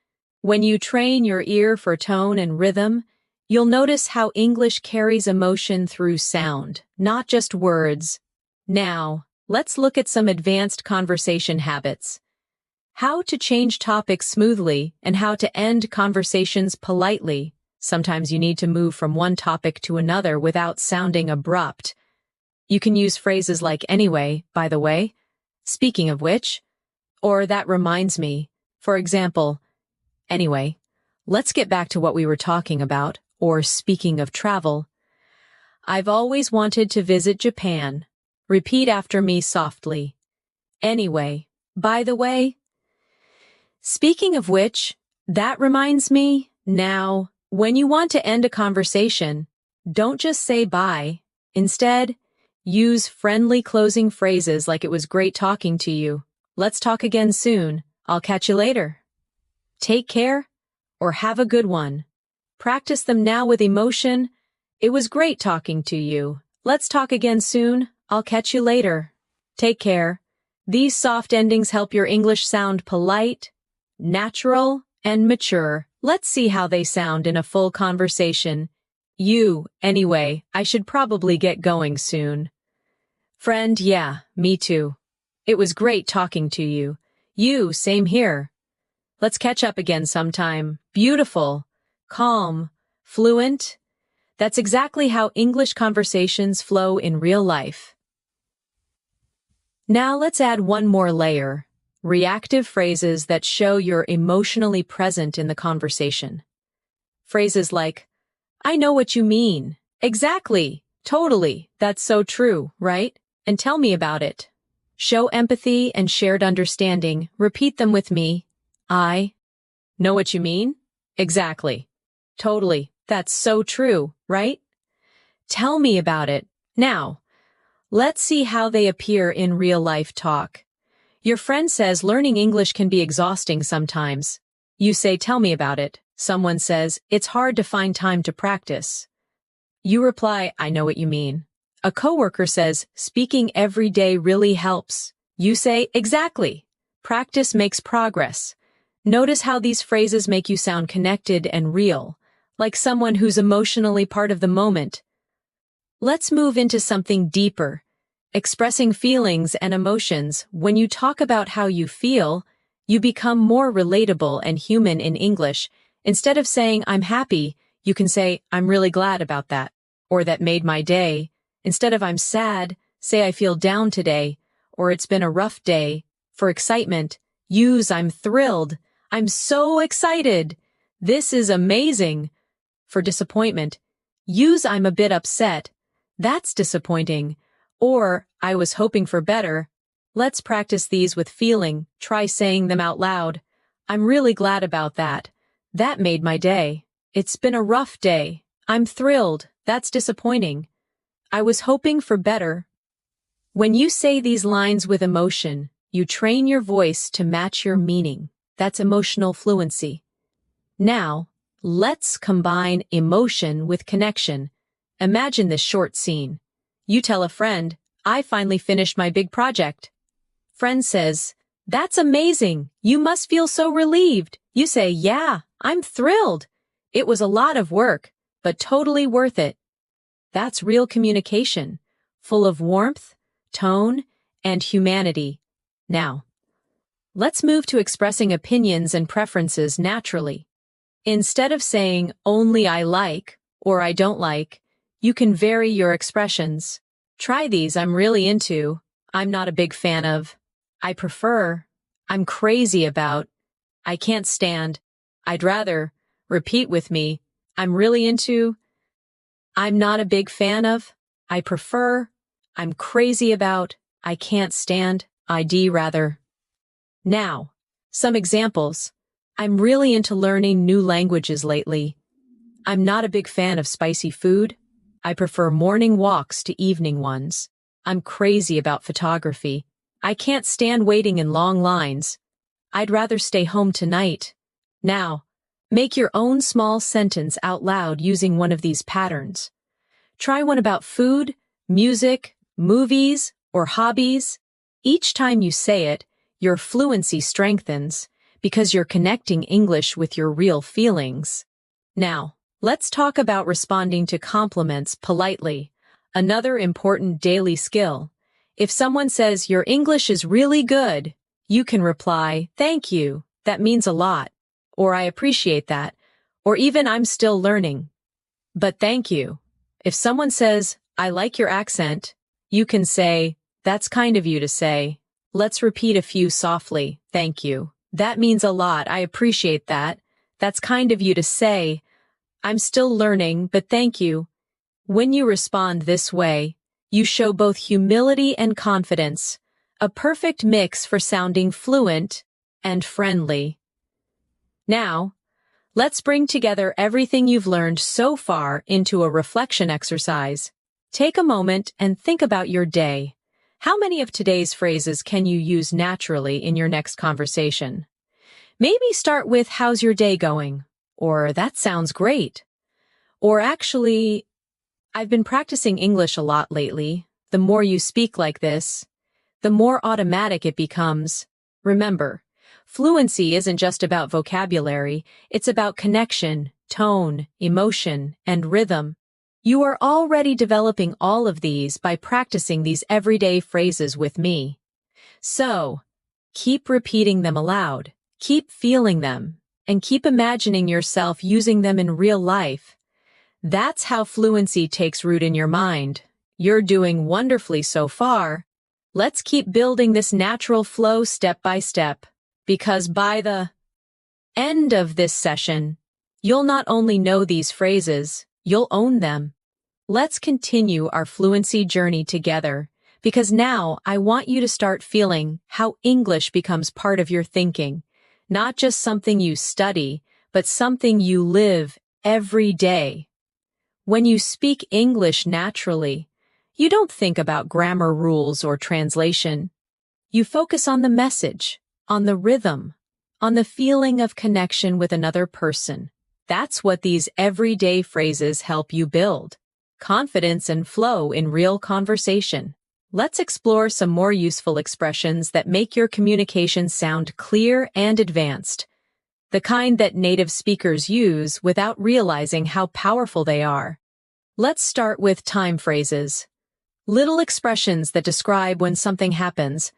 When you train your ear for tone and rhythm, you'll notice how English carries emotion through sound, not just words. Now, let's look at some advanced conversation habits. How to change topics smoothly and how to end conversations politely. Sometimes you need to move from one topic to another without sounding abrupt. You can use phrases like "Anyway, by the way," "Speaking of which," or "That reminds me." For example, "Anyway, let's get back to what we were talking about," or "Speaking of travel, I've always wanted to visit Japan." Repeat after me softly. "Anyway, by the way, speaking of which, that reminds me." Now, when you want to end a conversation, don't just say bye. Instead, use friendly closing phrases like "It was great talking to you," "Let's talk again soon," "I'll catch you later," "Take care," or "Have a good one." Practice them now with emotion. "It was great talking to you. Let's talk again soon. I'll catch you later. Take care." These soft endings help your English sound polite, natural, and mature. Let's see how they sound in a full conversation. You, "Anyway, I should probably get going soon." Friend, "Yeah, me too. It was great talking to you." You, "Same here. Let's catch up again sometime." Beautiful, calm, fluent. That's exactly how English conversations flow in real life. Now let's add one more layer: reactive phrases that show you're emotionally present in the conversation. Phrases like, "I know what you mean." "Exactly. Totally. That's so true, right? And tell me about it." Show empathy and shared understanding. Repeat them with me. "I know what you mean." "Exactly. Totally. That's so true, right? Tell me about it. Now, let's see how they appear in real-life talk. Your friend says learning English can be exhausting sometimes. You say, tell me about it. Someone says, it's hard to find time to practice. You reply, I know what you mean. A coworker says, speaking every day really helps. You say, exactly. Practice makes progress. Notice how these phrases make you sound connected and real, like someone who's emotionally part of the moment. Let's move into something deeper. Expressing feelings and emotions. When you talk about how you feel, you become more relatable and human in English. Instead of saying, I'm happy, you can say, I'm really glad about that, or that made my day. Instead of I'm sad, say I feel down today, or it's been a rough day. For excitement, use I'm thrilled. I'm so excited. This is amazing. For disappointment, use I'm a bit upset. That's disappointing. Or, I was hoping for better. Let's practice these with feeling. Try saying them out loud. I'm really glad about that. That made my day. It's been a rough day. I'm thrilled. That's disappointing. I was hoping for better. When you say these lines with emotion, you train your voice to match your meaning. That's emotional fluency. Now, let's combine emotion with connection. Imagine this short scene. You tell a friend, I finally finished my big project. Friend says, that's amazing. You must feel so relieved. You say, yeah, I'm thrilled. It was a lot of work, but totally worth it. That's real communication, full of warmth, tone, and humanity. Now, let's move to expressing opinions and preferences naturally. Instead of saying, only I like, or I don't like, you can vary your expressions. Try these I'm really into, I'm not a big fan of, I prefer, I'm crazy about, I can't stand, I'd rather. Repeat with me, I'm really into, I'm not a big fan of, I prefer, I'm crazy about, I can't stand, I'd rather. Now, some examples. I'm really into learning new languages lately. I'm not a big fan of spicy food. I prefer morning walks to evening ones. I'm crazy about photography. I can't stand waiting in long lines. I'd rather stay home tonight. Now, make your own small sentence out loud using one of these patterns. Try one about food, music, movies, or hobbies. Each time you say it, your fluency strengthens because you're connecting English with your real feelings. Now, let's talk about responding to compliments politely, another important daily skill. If someone says, your English is really good, you can reply, thank you, that means a lot, or I appreciate that, or even I'm still learning. But thank you. If someone says, I like your accent, you can say, that's kind of you to say. Let's repeat a few softly, thank you. That means a lot, I appreciate that. That's kind of you to say. I'm still learning, but thank you. When you respond this way, you show both humility and confidence, a perfect mix for sounding fluent and friendly. Now, let's bring together everything you've learned so far into a reflection exercise. Take a moment and think about your day. How many of today's phrases can you use naturally in your next conversation? Maybe start with, how's your day going? Or, that sounds great. Or actually, I've been practicing English a lot lately. The more you speak like this, the more automatic it becomes. Remember, fluency isn't just about vocabulary, it's about connection, tone, emotion, and rhythm. You are already developing all of these by practicing these everyday phrases with me. So, keep repeating them aloud, keep feeling them, and keep imagining yourself using them in real life. That's how fluency takes root in your mind. You're doing wonderfully so far. Let's keep building this natural flow step by step, because by the end of this session, you'll not only know these phrases, you'll own them. Let's continue our fluency journey together, because now I want you to start feeling how English becomes part of your thinking, not just something you study, but something you live every day. When you speak English naturally, you don't think about grammar rules or translation. You focus on the message, on the rhythm, on the feeling of connection with another person. That's what these everyday phrases help you build: confidence and flow in real conversation. Let's explore some more useful expressions that make your communication sound clear and advanced, the kind that native speakers use without realizing how powerful they are. Let's start with time phrases, little expressions that describe when something happens,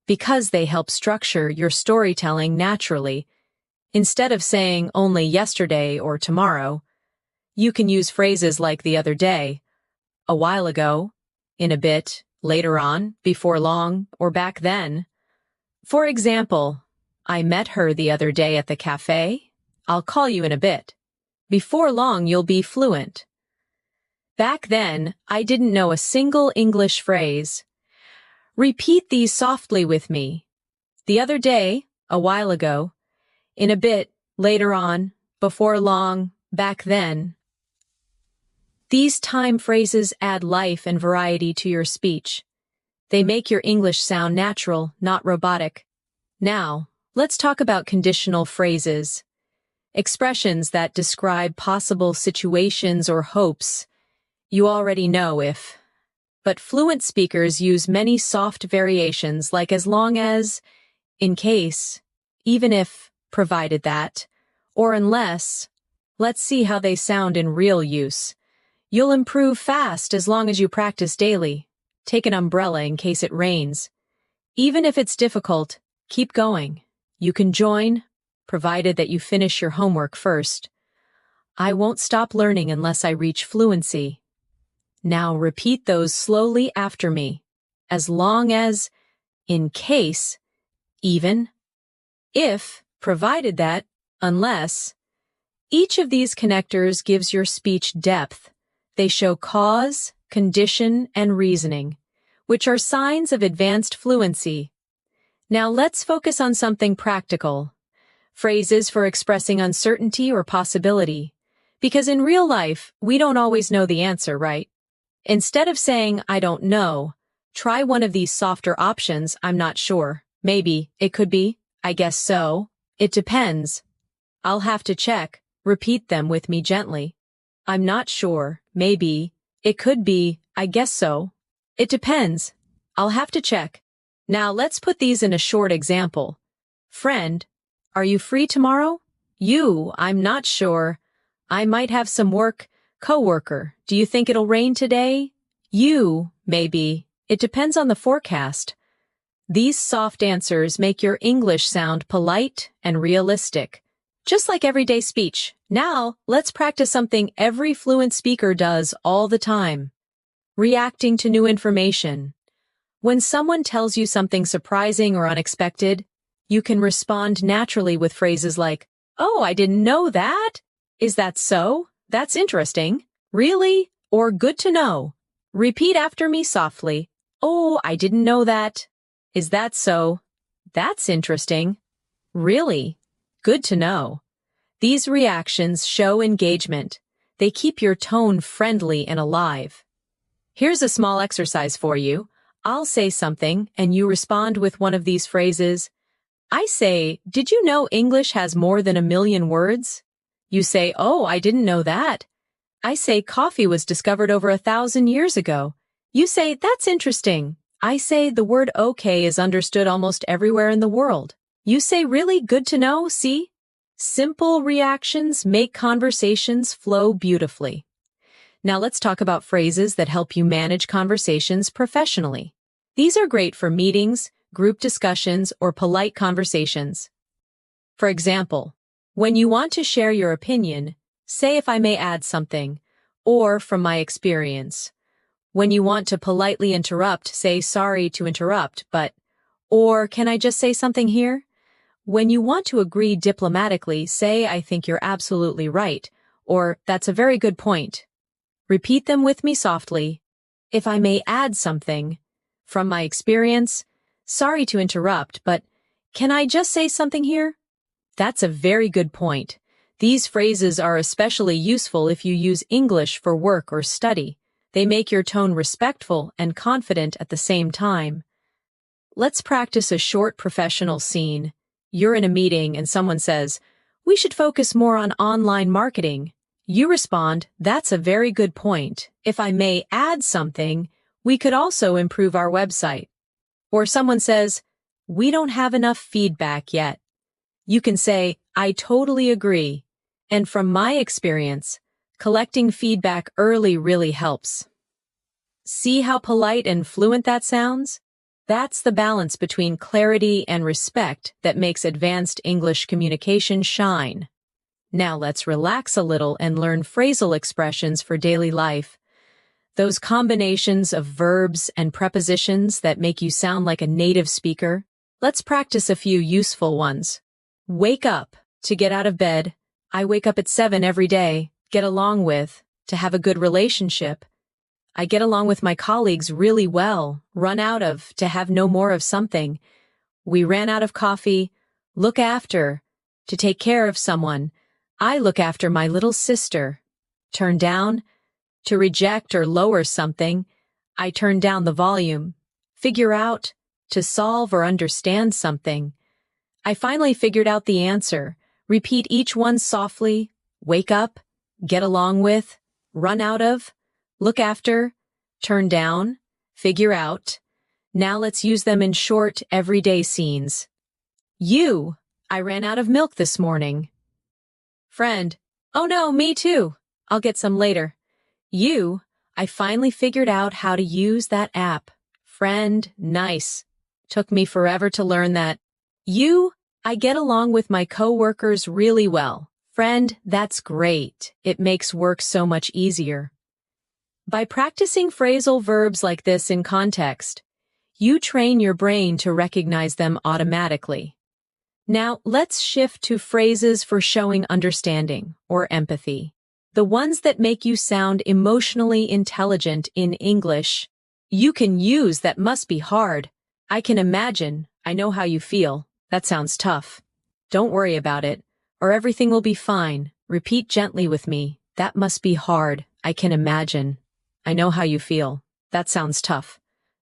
because they help structure your storytelling naturally. Instead of saying only yesterday or tomorrow, you can use phrases like the other day, a while ago, in a bit, later on, before long, or back then. For example, I met her the other day at the cafe. I'll call you in a bit. Before long, you'll be fluent. Back then, I didn't know a single English phrase. Repeat these softly with me. The other day, a while ago, in a bit, later on, before long, back then. These time phrases add life and variety to your speech. They make your English sound natural, not robotic. Now, let's talk about conditional phrases, expressions that describe possible situations or hopes. You already know if. But fluent speakers use many soft variations like as long as, in case, even if, provided that, or unless. Let's see how they sound in real use. You'll improve fast as long as you practice daily. Take an umbrella in case it rains. Even if it's difficult, keep going. You can join, provided that you finish your homework first. I won't stop learning unless I reach fluency. Now repeat those slowly after me. As long as, in case, even, if, provided that, unless. Each of these connectors gives your speech depth. They show cause, condition, and reasoning, which are signs of advanced fluency. Now let's focus on something practical. Phrases for expressing uncertainty or possibility. Because in real life, we don't always know the answer, right? Instead of saying, I don't know, try one of these softer options, I'm not sure. Maybe, it could be, I guess so. It depends. I'll have to check. Repeat them with me gently. I'm not sure. Maybe. It could be. I guess so. It depends. I'll have to check. Now let's put these in a short example. Friend, are you free tomorrow? You, I'm not sure. I might have some work. Coworker, do you think it'll rain today? You, maybe. It depends on the forecast. These soft answers make your English sound polite and realistic, just like everyday speech. Now, let's practice something every fluent speaker does all the time. Reacting to new information. When someone tells you something surprising or unexpected, you can respond naturally with phrases like, oh, I didn't know that. Is that so? That's interesting. Really? Or good to know. Repeat after me softly. Oh, I didn't know that. Is that so? That's interesting. Really? Good to know. These reactions show engagement. They keep your tone friendly and alive. Here's a small exercise for you. I'll say something, and you respond with one of these phrases. I say, did you know English has more than 1 million words? You say, oh, I didn't know that. I say, coffee was discovered over 1,000 years ago. You say, that's interesting. I say, the word okay is understood almost everywhere in the world. You say, really? Good to know, see? Simple reactions make conversations flow beautifully. Now let's talk about phrases that help you manage conversations professionally. These are great for meetings, group discussions, or polite conversations. For example, when you want to share your opinion, say if I may add something, or from my experience. When you want to politely interrupt, say sorry to interrupt, but, or can I just say something here? When you want to agree diplomatically, say I think you're absolutely right, or that's a very good point. Repeat them with me softly. If I may add something, from my experience, sorry to interrupt, but can I just say something here? That's a very good point. These phrases are especially useful if you use English for work or study. They make your tone respectful and confident at the same time. Let's practice a short professional scene. You're in a meeting and someone says, "We should focus more on online marketing." You respond, "That's a very good point. If I may add something, we could also improve our website." Or someone says, "We don't have enough feedback yet." You can say, "I totally agree. And from my experience, collecting feedback early really helps." See how polite and fluent that sounds? That's the balance between clarity and respect that makes advanced English communication shine. Now let's relax a little and learn phrasal expressions for daily life. Those combinations of verbs and prepositions that make you sound like a native speaker. Let's practice a few useful ones. Wake up, to get out of bed. I wake up at 7 every day. Get along with, to have a good relationship. I get along with my colleagues really well. Run out of, to have no more of something. We ran out of coffee. Look after, to take care of someone. I look after my little sister. Turn down, to reject or lower something. I turn down the volume. Figure out, to solve or understand something. I finally figured out the answer. Repeat each one softly. Wake up, get along with, run out of, look after, turn down, figure out. Now let's use them in short, everyday scenes. You, I ran out of milk this morning. Friend, oh no, me too. I'll get some later. You, I finally figured out how to use that app. Friend, nice. Took me forever to learn that. You, I get along with my coworkers really well. Friend, that's great. It makes work so much easier. By practicing phrasal verbs like this in context, you train your brain to recognize them automatically. Now, let's shift to phrases for showing understanding or empathy. The ones that make you sound emotionally intelligent in English. You can use "that must be hard." I can imagine. I know how you feel. That sounds tough. Don't worry about it, or everything will be fine. Repeat gently with me. That must be hard. I can imagine. I know how you feel. That sounds tough.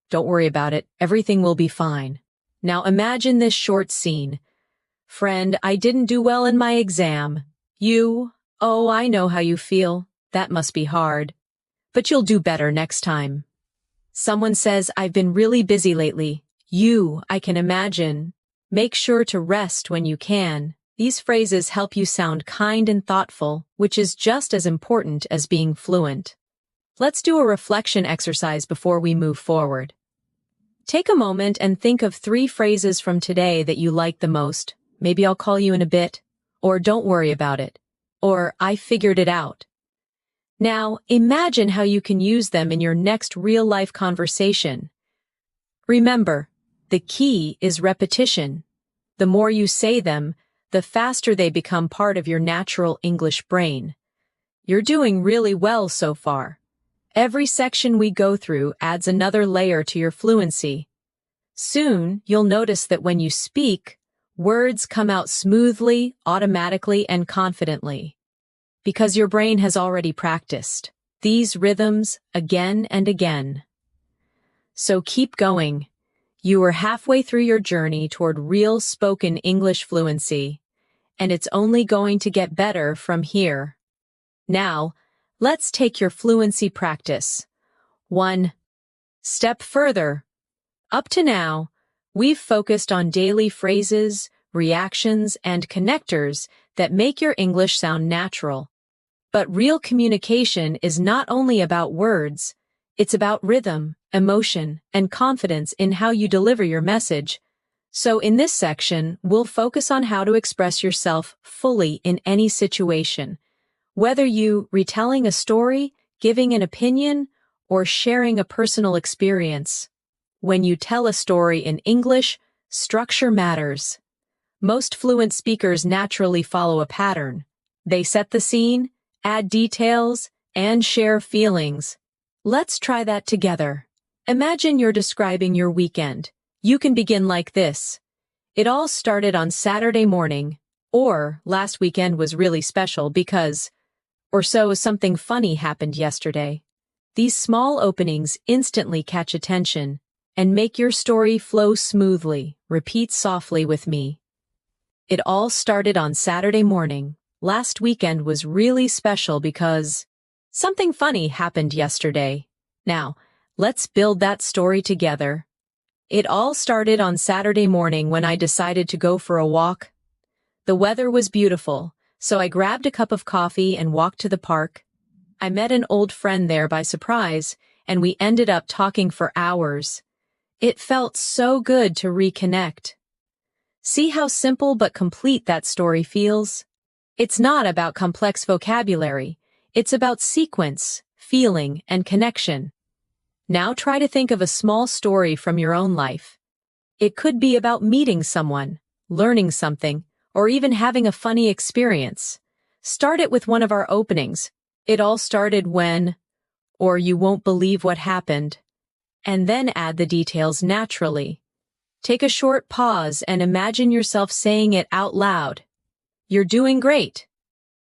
Don't worry about it. Everything will be fine. Now imagine this short scene. Friend, I didn't do well in my exam. You, oh, I know how you feel. That must be hard. But you'll do better next time. Someone says, I've been really busy lately. You, I can imagine. Make sure to rest when you can. These phrases help you sound kind and thoughtful, which is just as important as being fluent. Let's do a reflection exercise before we move forward. Take a moment and think of 3 phrases from today that you like the most. Maybe I'll call you in a bit, or don't worry about it, or I figured it out. Now, imagine how you can use them in your next real-life conversation. Remember, the key is repetition. The more you say them, the faster they become part of your natural English brain. You're doing really well so far. Every section we go through adds another layer to your fluency. Soon, you'll notice that when you speak, words come out smoothly, automatically, and confidently. Because your brain has already practiced these rhythms again and again. So keep going. You are halfway through your journey toward real spoken English fluency, and it's only going to get better from here. Now, let's take your fluency practice 1 step further. Up to now, we've focused on daily phrases, reactions, and connectors that make your English sound natural. But real communication is not only about words, it's about rhythm, emotion, and confidence in how you deliver your message. So in this section, we'll focus on how to express yourself fully in any situation. Whether you retelling a story, giving an opinion, or sharing a personal experience. When you tell a story in English, structure matters. Most fluent speakers naturally follow a pattern. They set the scene, add details, and share feelings. Let's try that together. Imagine you're describing your weekend. You can begin like this. It all started on Saturday morning. Or, last weekend was really special because, or so something funny happened yesterday. These small openings instantly catch attention and make your story flow smoothly. Repeat softly with me. It all started on Saturday morning. Last weekend was really special because something funny happened yesterday. Now, let's build that story together. It all started on Saturday morning when I decided to go for a walk. The weather was beautiful, so I grabbed a cup of coffee and walked to the park. I met an old friend there by surprise, and we ended up talking for hours. It felt so good to reconnect. See how simple but complete that story feels? It's not about complex vocabulary. It's about sequence, feeling, and connection. Now try to think of a small story from your own life. It could be about meeting someone, learning something, or even having a funny experience. Start it with one of our openings. It all started when, or you won't believe what happened. And then add the details naturally. Take a short pause and imagine yourself saying it out loud. You're doing great.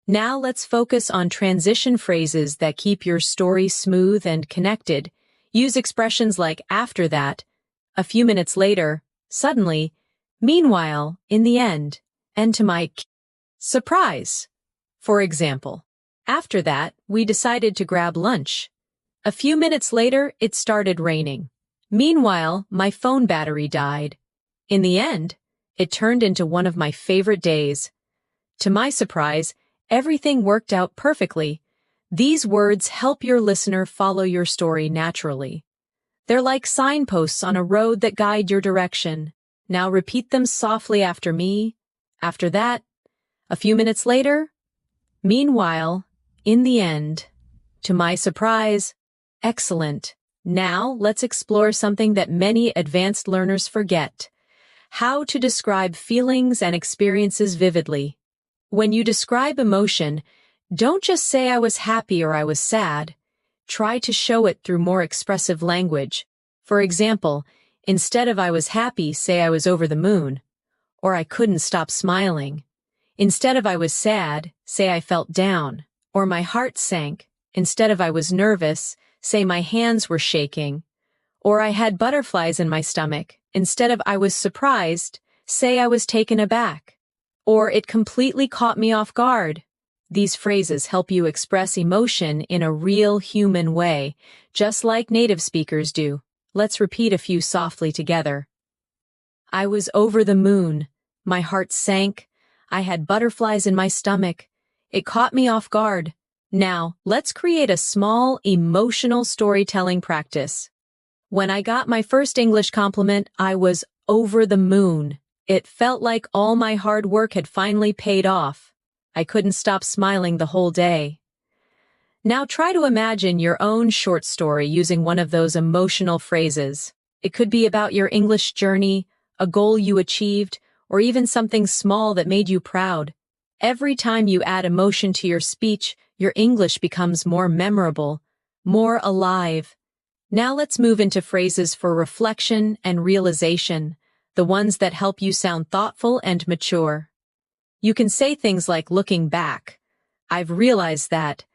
Now let's focus on transition phrases that keep your story smooth and connected. Use expressions like after that, a few minutes later, suddenly, meanwhile, in the end, and to my surprise. For example, after that, we decided to grab lunch. A few minutes later, it started raining. Meanwhile, my phone battery died. In the end, it turned into one of my favorite days. To my surprise, everything worked out perfectly. These words help your listener follow your story naturally. They're like signposts on a road that guide your direction. Now repeat them softly after me. After that, a few minutes later, meanwhile, in the end, to my surprise. Excellent. Now let's explore something that many advanced learners forget: how to describe feelings and experiences vividly. When you describe emotion, don't just say I was happy or I was sad. Try to show it through more expressive language. For example, instead of I was happy, say I was over the moon, or I couldn't stop smiling. Instead of I was sad, say I felt down, or my heart sank. Instead of I was nervous, say my hands were shaking, or I had butterflies in my stomach. Instead of I was surprised, say I was taken aback, or it completely caught me off guard. These phrases help you express emotion in a real human way, just like native speakers do. Let's repeat a few softly together. I was over the moon. My heart sank. I had butterflies in my stomach. It caught me off guard. Now, let's create a small, emotional storytelling practice. When I got my first English compliment, I was over the moon. It felt like all my hard work had finally paid off. I couldn't stop smiling the whole day. Now try to imagine your own short story using one of those emotional phrases. It could be about your English journey, a goal you achieved, or even something small that made you proud. Every time you add emotion to your speech, your English becomes more memorable, more alive. Now let's move into phrases for reflection and realization, the ones that help you sound thoughtful and mature. You can say things like looking back. I've realized that.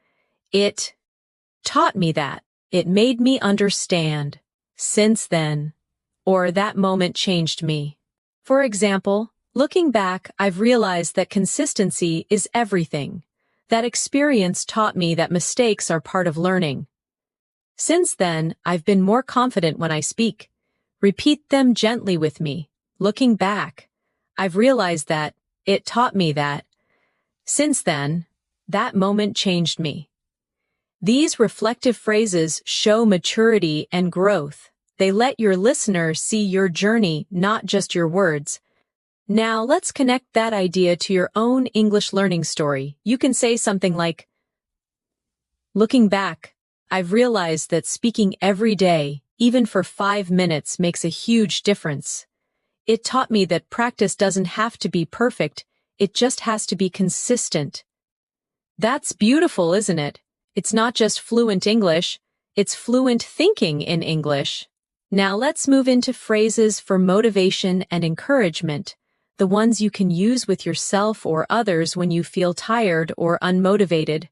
It taught me that. It made me understand. Since then. Or that moment changed me. For example, looking back, I've realized that consistency is everything. That experience taught me that mistakes are part of learning. Since then, I've been more confident when I speak. Repeat them gently with me. Looking back, I've realized that. It taught me that. Since then, that moment changed me. These reflective phrases show maturity and growth. They let your listener see your journey, not just your words. Now let's connect that idea to your own English learning story. You can say something like, looking back, I've realized that speaking every day, even for 5 minutes, makes a huge difference. It taught me that practice doesn't have to be perfect, it just has to be consistent. That's beautiful, isn't it? It's not just fluent English, it's fluent thinking in English. Now let's move into phrases for motivation and encouragement, the ones you can use with yourself or others when you feel tired or unmotivated.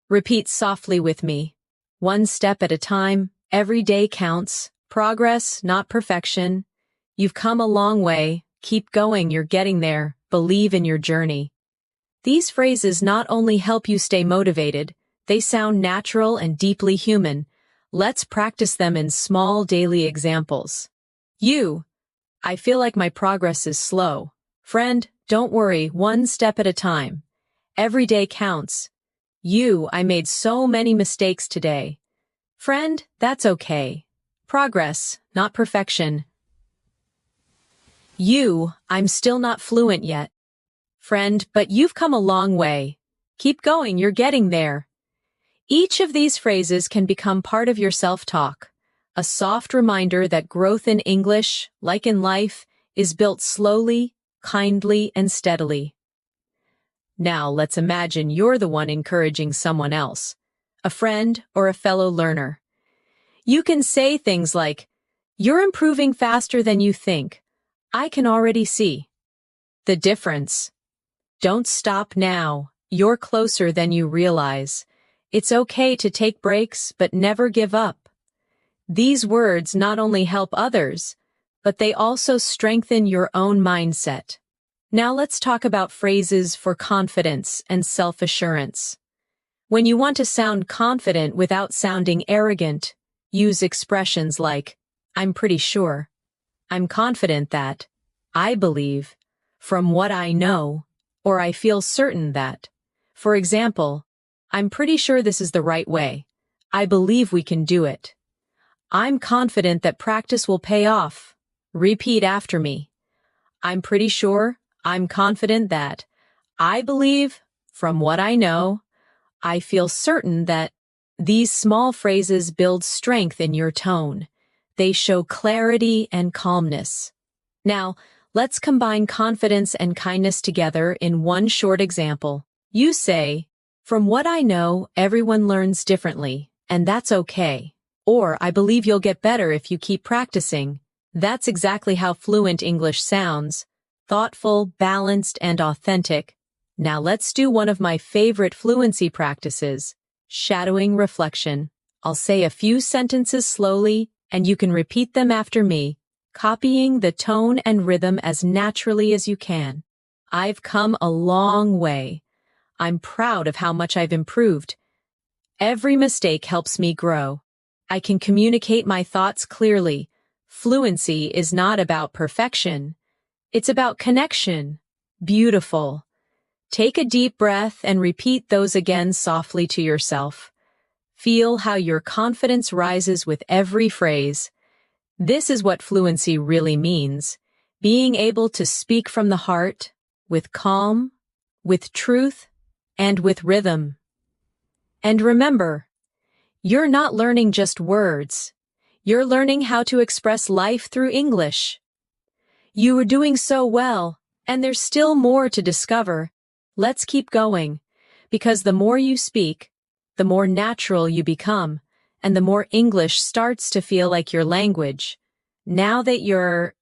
Repeat softly with me. One step at a time, every day counts. Progress, not perfection. You've come a long way. Keep going, you're getting there. Believe in your journey. These phrases not only help you stay motivated, they sound natural and deeply human. Let's practice them in small daily examples. I feel like my progress is slow. Friend, don't worry, one step at a time. Every day counts. I made so many mistakes today. Friend, that's okay. Progress, not perfection. I'm still not fluent yet. Friend, but you've come a long way. Keep going, you're getting there. Each of these phrases can become part of your self-talk, a soft reminder that growth in English, like in life, is built slowly, kindly, and steadily. Now let's imagine you're the one encouraging someone else, a friend or a fellow learner. You can say things like, "You're improving faster than you think. I can already see the difference. Don't stop now. You're closer than you realize. It's okay to take breaks, but never give up." These words not only help others, but they also strengthen your own mindset. Now let's talk about phrases for confidence and self-assurance. When you want to sound confident without sounding arrogant, use expressions like, "I'm pretty sure," "I'm confident that," "I believe," "from what I know," or "I feel certain that." For example, "I'm pretty sure this is the right way. I believe we can do it." "I'm confident that practice will pay off." Repeat after me. "I'm pretty sure, I'm confident that, I believe, from what I know, I feel certain that." These small phrases build strength in your tone. They show clarity and calmness. Now, let's combine confidence and kindness together in one short example. You say, "From what I know, everyone learns differently, and that's okay." Or, "I believe you'll get better if you keep practicing." That's exactly how fluent English sounds: thoughtful, balanced, and authentic. Now let's do one of my favorite fluency practices, shadowing reflection. I'll say a few sentences slowly, and you can repeat them after me, copying the tone and rhythm as naturally as you can. "I've come a long way. I'm proud of how much I've improved. Every mistake helps me grow. I can communicate my thoughts clearly. Fluency is not about perfection. It's about connection." Beautiful. Take a deep breath and repeat those again softly to yourself. Feel how your confidence rises with every phrase. This is what fluency really means: being able to speak from the heart, with calm, with truth, and with rhythm. And remember, you're not learning just words. You're learning how to express life through English. You are doing so well, and there's still more to discover. Let's keep going, because the more you speak, the more natural you become, and the more English starts to feel like your language. Now that you're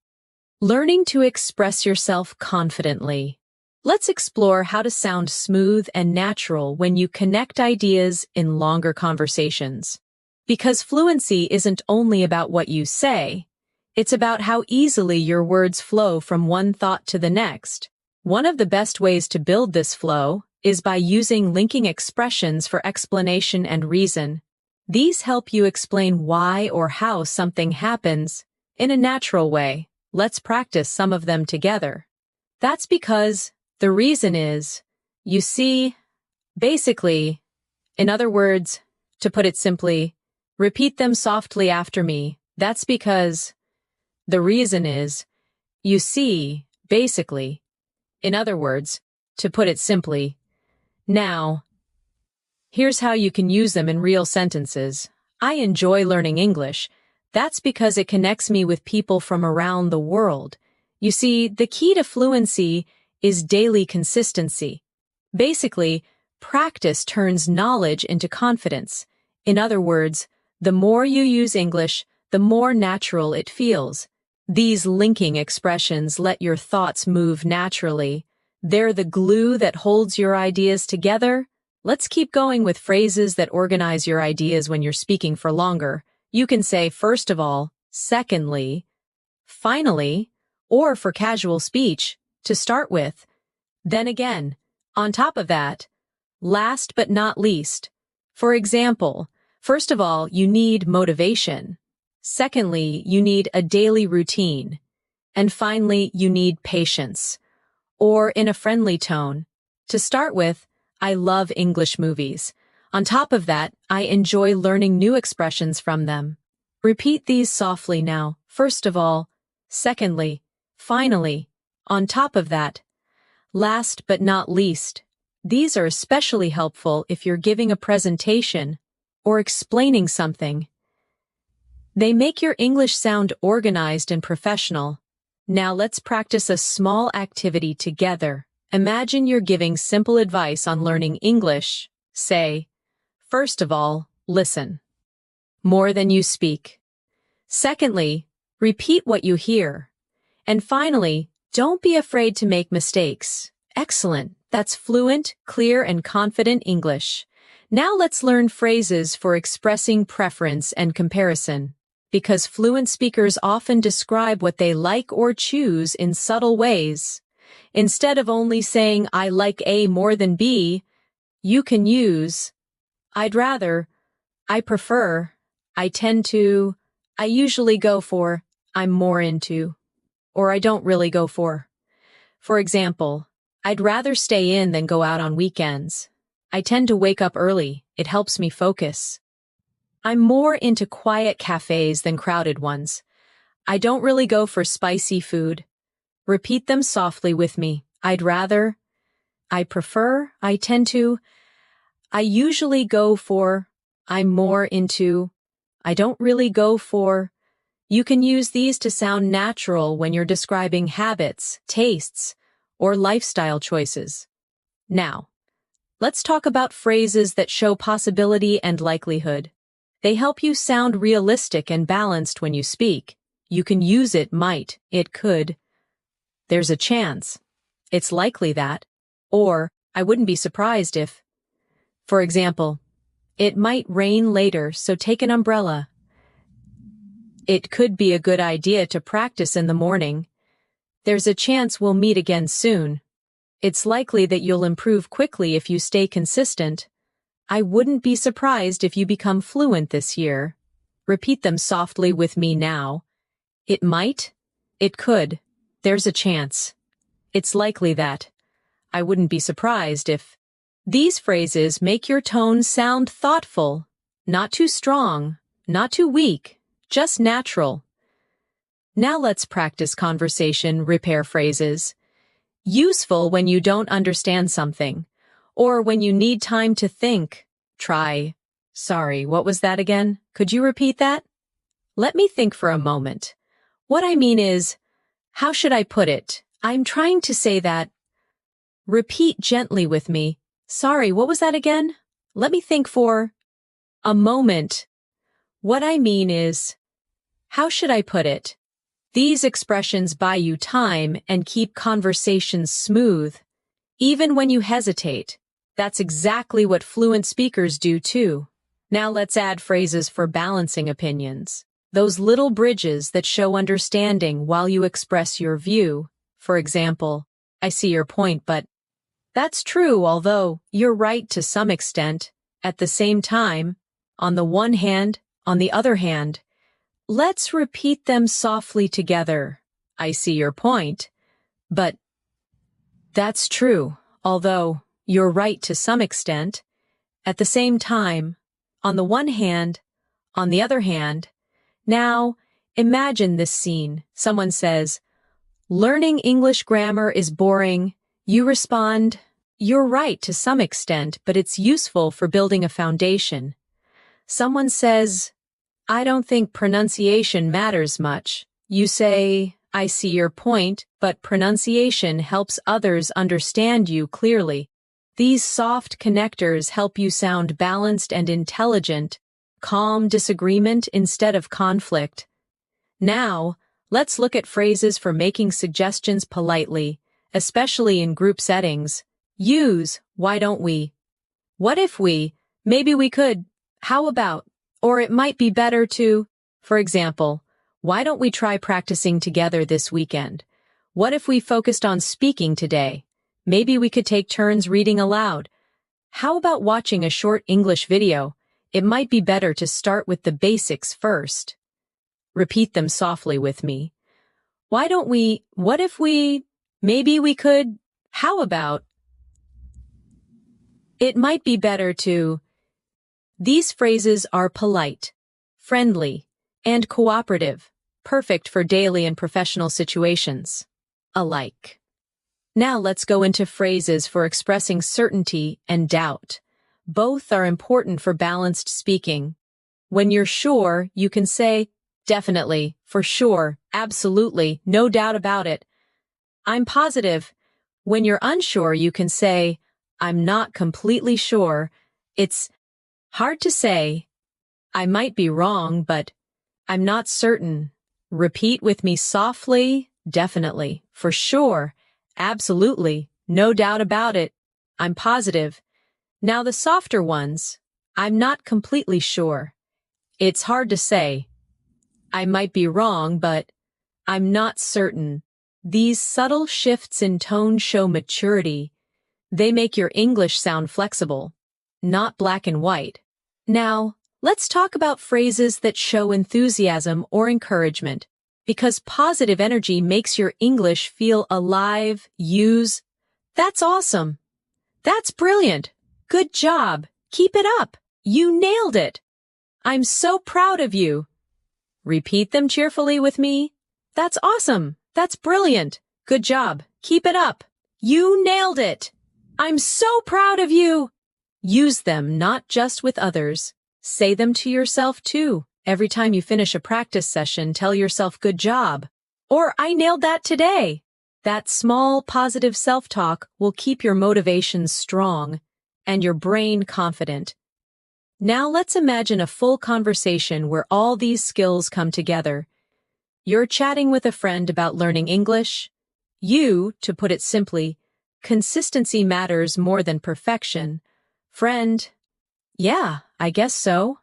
learning to express yourself confidently, let's explore how to sound smooth and natural when you connect ideas in longer conversations. Because fluency isn't only about what you say, it's about how easily your words flow from one thought to the next. One of the best ways to build this flow is by using linking expressions for explanation and reason. These help you explain why or how something happens in a natural way. Let's practice some of them together. That's because the reason is, you see, basically, in other words, to put it simply, repeat them softly after me. That's because the reason is, you see, basically. In other words, to put it simply. Now, here's how you can use them in real sentences. I enjoy learning English. That's because it connects me with people from around the world. You see, the key to fluency is daily consistency. Basically, practice turns knowledge into confidence. In other words, the more you use English, the more natural it feels. These linking expressions let your thoughts move naturally. They're the glue that holds your ideas together. Let's keep going with phrases that organize your ideas when you're speaking for longer. You can say first of all, secondly, finally, or for casual speech, to start with. Then again, on top of that, last but not least. For example, first of all, you need motivation. Secondly, you need a daily routine. And finally, you need patience. Or in a friendly tone. To start with, I love English movies. On top of that, I enjoy learning new expressions from them. Repeat these softly now. First of all, secondly, finally, on top of that, last but not least. These are especially helpful if you're giving a presentation or explaining something. They make your English sound organized and professional. Now let's practice a small activity together. Imagine you're giving simple advice on learning English. Say, first of all, listen more than you speak. Secondly, repeat what you hear. And finally, don't be afraid to make mistakes. Excellent. That's fluent, clear, and confident English. Now let's learn phrases for expressing preference and comparison. Because fluent speakers often describe what they like or choose in subtle ways. Instead of only saying, I like A more than B, you can use, I'd rather, I prefer, I tend to, I usually go for, I'm more into, or I don't really go for. For example, I'd rather stay in than go out on weekends. I tend to wake up early, it helps me focus. I'm more into quiet cafes than crowded ones. I don't really go for spicy food. Repeat them softly with me. I'd rather, I prefer, I tend to, I usually go for, I'm more into, I don't really go for. You can use these to sound natural when you're describing habits, tastes, or lifestyle choices. Now, let's talk about phrases that show possibility and likelihood. They help you sound realistic and balanced when you speak. You can use it might, it could, there's a chance, it's likely that, or I wouldn't be surprised if. For example, it might rain later, so take an umbrella. It could be a good idea to practice in the morning. There's a chance we'll meet again soon. It's likely that you'll improve quickly if you stay consistent. I wouldn't be surprised if you become fluent this year. Repeat them softly with me now. It might. It could. There's a chance. It's likely that. I wouldn't be surprised if. These phrases make your tone sound thoughtful. Not too strong. Not too weak. Just natural. Now let's practice conversation repair phrases. Useful when you don't understand something. Or when you need time to think. Try, sorry, what was that again? Could you repeat that? Let me think for a moment. What I mean is, how should I put it? I'm trying to say that. Repeat gently with me. Sorry, what was that again? Let me think for a moment. What I mean is, how should I put it? These expressions buy you time and keep conversations smooth. Even when you hesitate. That's exactly what fluent speakers do too. Now let's add phrases for balancing opinions. Those little bridges that show understanding while you express your view. For example, I see your point, but that's true, although you're right to some extent. At the same time, on the one hand, on the other hand, let's repeat them softly together. I see your point, but that's true, although you're right to some extent. At the same time, on the one hand, on the other hand. Now, imagine this scene. Someone says, learning English grammar is boring. You respond, you're right to some extent, but it's useful for building a foundation. Someone says, I don't think pronunciation matters much. You say, I see your point, but pronunciation helps others understand you clearly. These soft connectors help you sound balanced and intelligent, calm disagreement instead of conflict. Now, Let's look at phrases for making suggestions politely, especially in group settings. Use, why don't we? What if we? Maybe we could. How about? Or it might be better to. For example, why don't we try practicing together this weekend? What if we focused on speaking today? Maybe we could take turns reading aloud. How about watching a short English video? It might be better to start with the basics first. Repeat them softly with me. Why don't we? What if we? Maybe we could. How about? It might be better to. These phrases are polite, friendly, and cooperative, perfect for daily and professional situations alike. Now let's go into phrases for expressing certainty and doubt. Both are important for balanced speaking. When you're sure, you can say, definitely, for sure, absolutely, no doubt about it. I'm positive. When you're unsure, you can say, I'm not completely sure. It's hard to say. I might be wrong, but I'm not certain. Repeat with me softly, definitely, for sure, absolutely, no doubt about it. I'm positive. Now the softer ones, I'm not completely sure. It's hard to say. I might be wrong, but I'm not certain. These subtle shifts in tone show maturity. They make your English sound flexible, not black and white. Now, let's talk about phrases that show enthusiasm or encouragement, because positive energy makes your English feel alive. Use, that's awesome. That's brilliant. Good job. Keep it up. You nailed it. I'm so proud of you. Repeat them cheerfully with me. That's awesome. That's brilliant. Good job. Keep it up. You nailed it. I'm so proud of you. Use them not just with others. Say them to yourself too. Every time you finish a practice session, tell yourself good job. Or I nailed that today. That small positive self-talk will keep your motivation strong and your brain confident. Now let's imagine a full conversation where all these skills come together. You're chatting with a friend about learning English. To put it simply, consistency matters more than perfection. Friend, yeah, I guess so.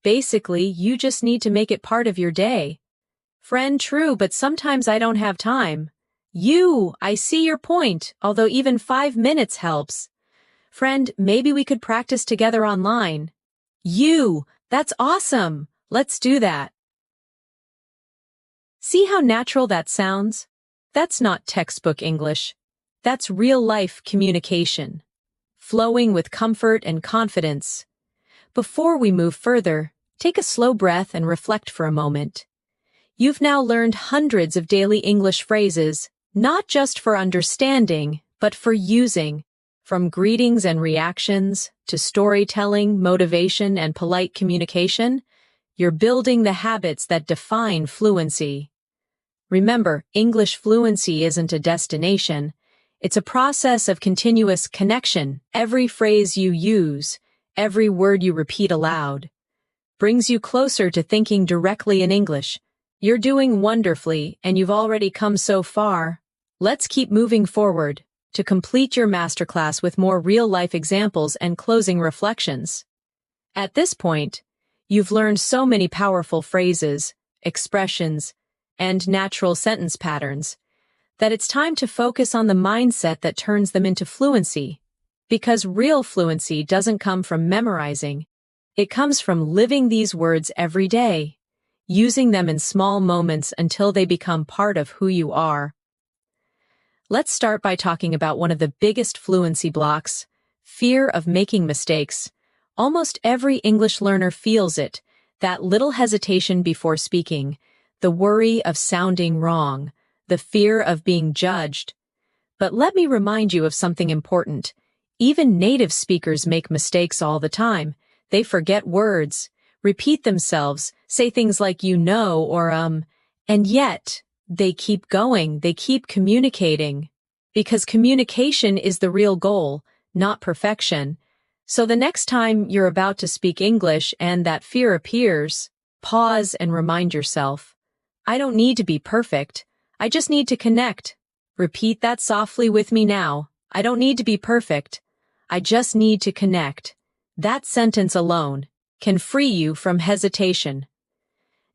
Basically, you just need to make it part of your day. Friend, true, but sometimes I don't have time. I see your point, although even 5 minutes helps. Friend, maybe we could practice together online. That's awesome. Let's do that. See how natural that sounds? That's not textbook English. That's real-life communication, flowing with comfort and confidence. Before we move further, take a slow breath and reflect for a moment. You've now learned hundreds of daily English phrases, not just for understanding, but for using. From greetings and reactions to storytelling, motivation, and polite communication, you're building the habits that define fluency. Remember, English fluency isn't a destination. It's a process of continuous connection. Every phrase you use, every word you repeat aloud, brings you closer to thinking directly in English. You're doing wonderfully, and you've already come so far. Let's keep moving forward to complete your masterclass with more real-life examples and closing reflections. At this point, you've learned so many powerful phrases, expressions, and natural sentence patterns that it's time to focus on the mindset that turns them into fluency. Because real fluency doesn't come from memorizing. It comes from living these words every day, using them in small moments until they become part of who you are. Let's start by talking about one of the biggest fluency blocks, fear of making mistakes. Almost every English learner feels it, that little hesitation before speaking, the worry of sounding wrong, the fear of being judged. But let me remind you of something important. Even native speakers make mistakes all the time. They forget words, repeat themselves, say things like or and yet they keep going, they keep communicating. Because communication is the real goal, not perfection. So the next time you're about to speak English and that fear appears, pause and remind yourself, I don't need to be perfect. I just need to connect. Repeat that softly with me now. I don't need to be perfect. I just need to connect. That sentence alone can free you from hesitation.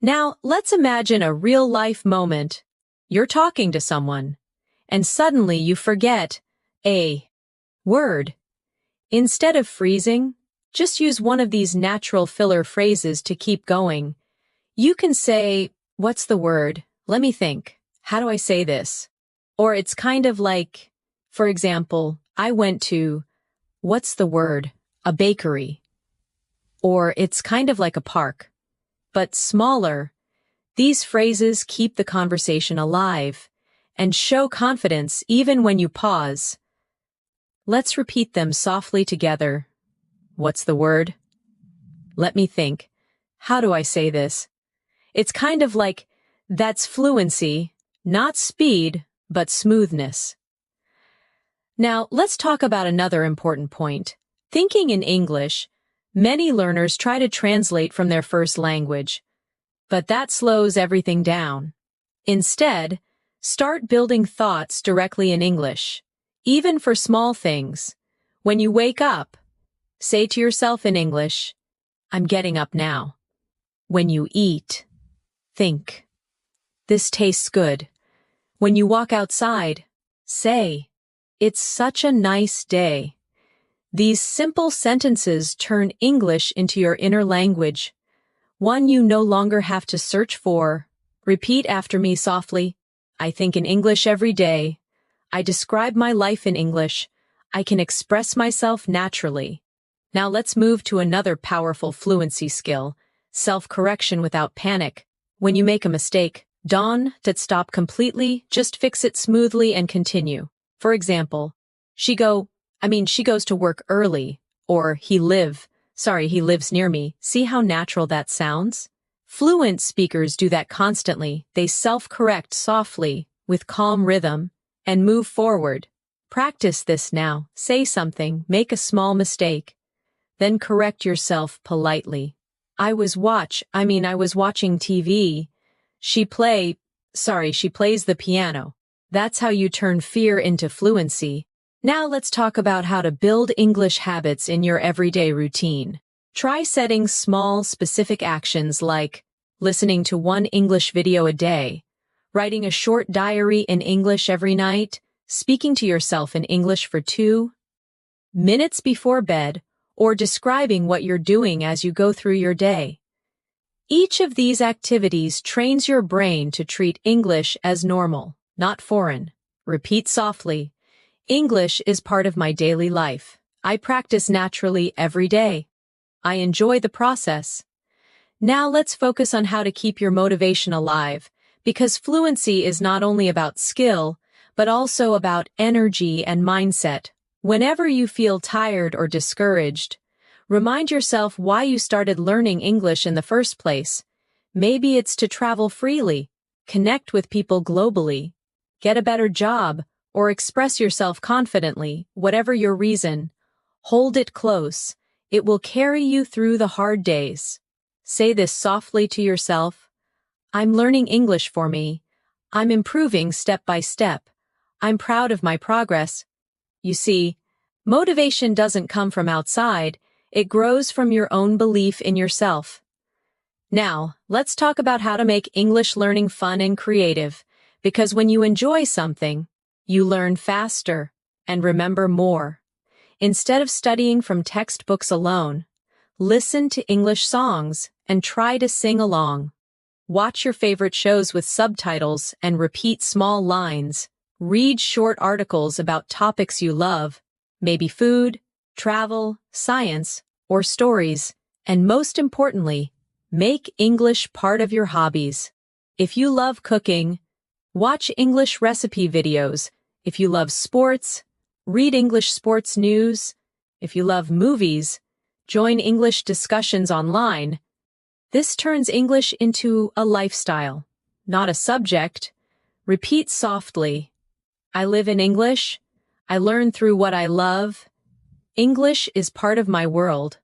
Now, let's imagine a real-life moment. You're talking to someone, and suddenly you forget a word. Instead of freezing, just use one of these natural filler phrases to keep going. You can say, "What's the word? Let me think. How do I say this?" Or it's kind of like, for example, I went to, what's the word? A bakery. Or it's kind of like a park, but smaller. These phrases keep the conversation alive and show confidence even when you pause. Let's repeat them softly together. What's the word? Let me think. How do I say this? It's kind of like, that's fluency, not speed, but smoothness. Now, let's talk about another important point. Thinking in English, many learners try to translate from their first language, but that slows everything down. Instead, start building thoughts directly in English, even for small things. When you wake up, say to yourself in English, "I'm getting up now." When you eat, think, "This tastes good." When you walk outside, say, "It's such a nice day." These simple sentences turn English into your inner language, one you no longer have to search for. Repeat after me softly. I think in English every day. I describe my life in English. I can express myself naturally. Now let's move to another powerful fluency skill, self-correction without panic. When you make a mistake, don't stop completely, just fix it smoothly and continue. For example, she goes to work early, or he lives near me. See how natural that sounds? Fluent speakers do that constantly. They self-correct softly, with calm rhythm, and move forward. Practice this now. Say something, make a small mistake, then correct yourself politely. I was watching TV. She plays the piano. That's how you turn fear into fluency. Now let's talk about how to build English habits in your everyday routine. Try setting small, specific actions like listening to one English video a day, writing a short diary in English every night, speaking to yourself in English for 2 minutes before bed, or describing what you're doing as you go through your day. Each of these activities trains your brain to treat English as normal, not foreign. Repeat softly. English is part of my daily life. I practice naturally every day. I enjoy the process. Now let's focus on how to keep your motivation alive, because fluency is not only about skill, but also about energy and mindset. Whenever you feel tired or discouraged, remind yourself why you started learning English in the first place. Maybe it's to travel freely, connect with people globally, get a better job, or express yourself confidently. Whatever your reason, hold it close. It will carry you through the hard days. Say this softly to yourself. I'm learning English for me. I'm improving step by step. I'm proud of my progress. You see, motivation doesn't come from outside. It grows from your own belief in yourself. Now, let's talk about how to make English learning fun and creative, because when you enjoy something, you learn faster and remember more. Instead of studying from textbooks alone, listen to English songs and try to sing along. Watch your favorite shows with subtitles and repeat small lines. Read short articles about topics you love, maybe food, travel, science, or stories. And most importantly, make English part of your hobbies. If you love cooking, watch English recipe videos. If you love sports, read English sports news. If you love movies, join English discussions online. This turns English into a lifestyle, not a subject. Repeat softly. I live in English. I learn through what I love. English is part of my world.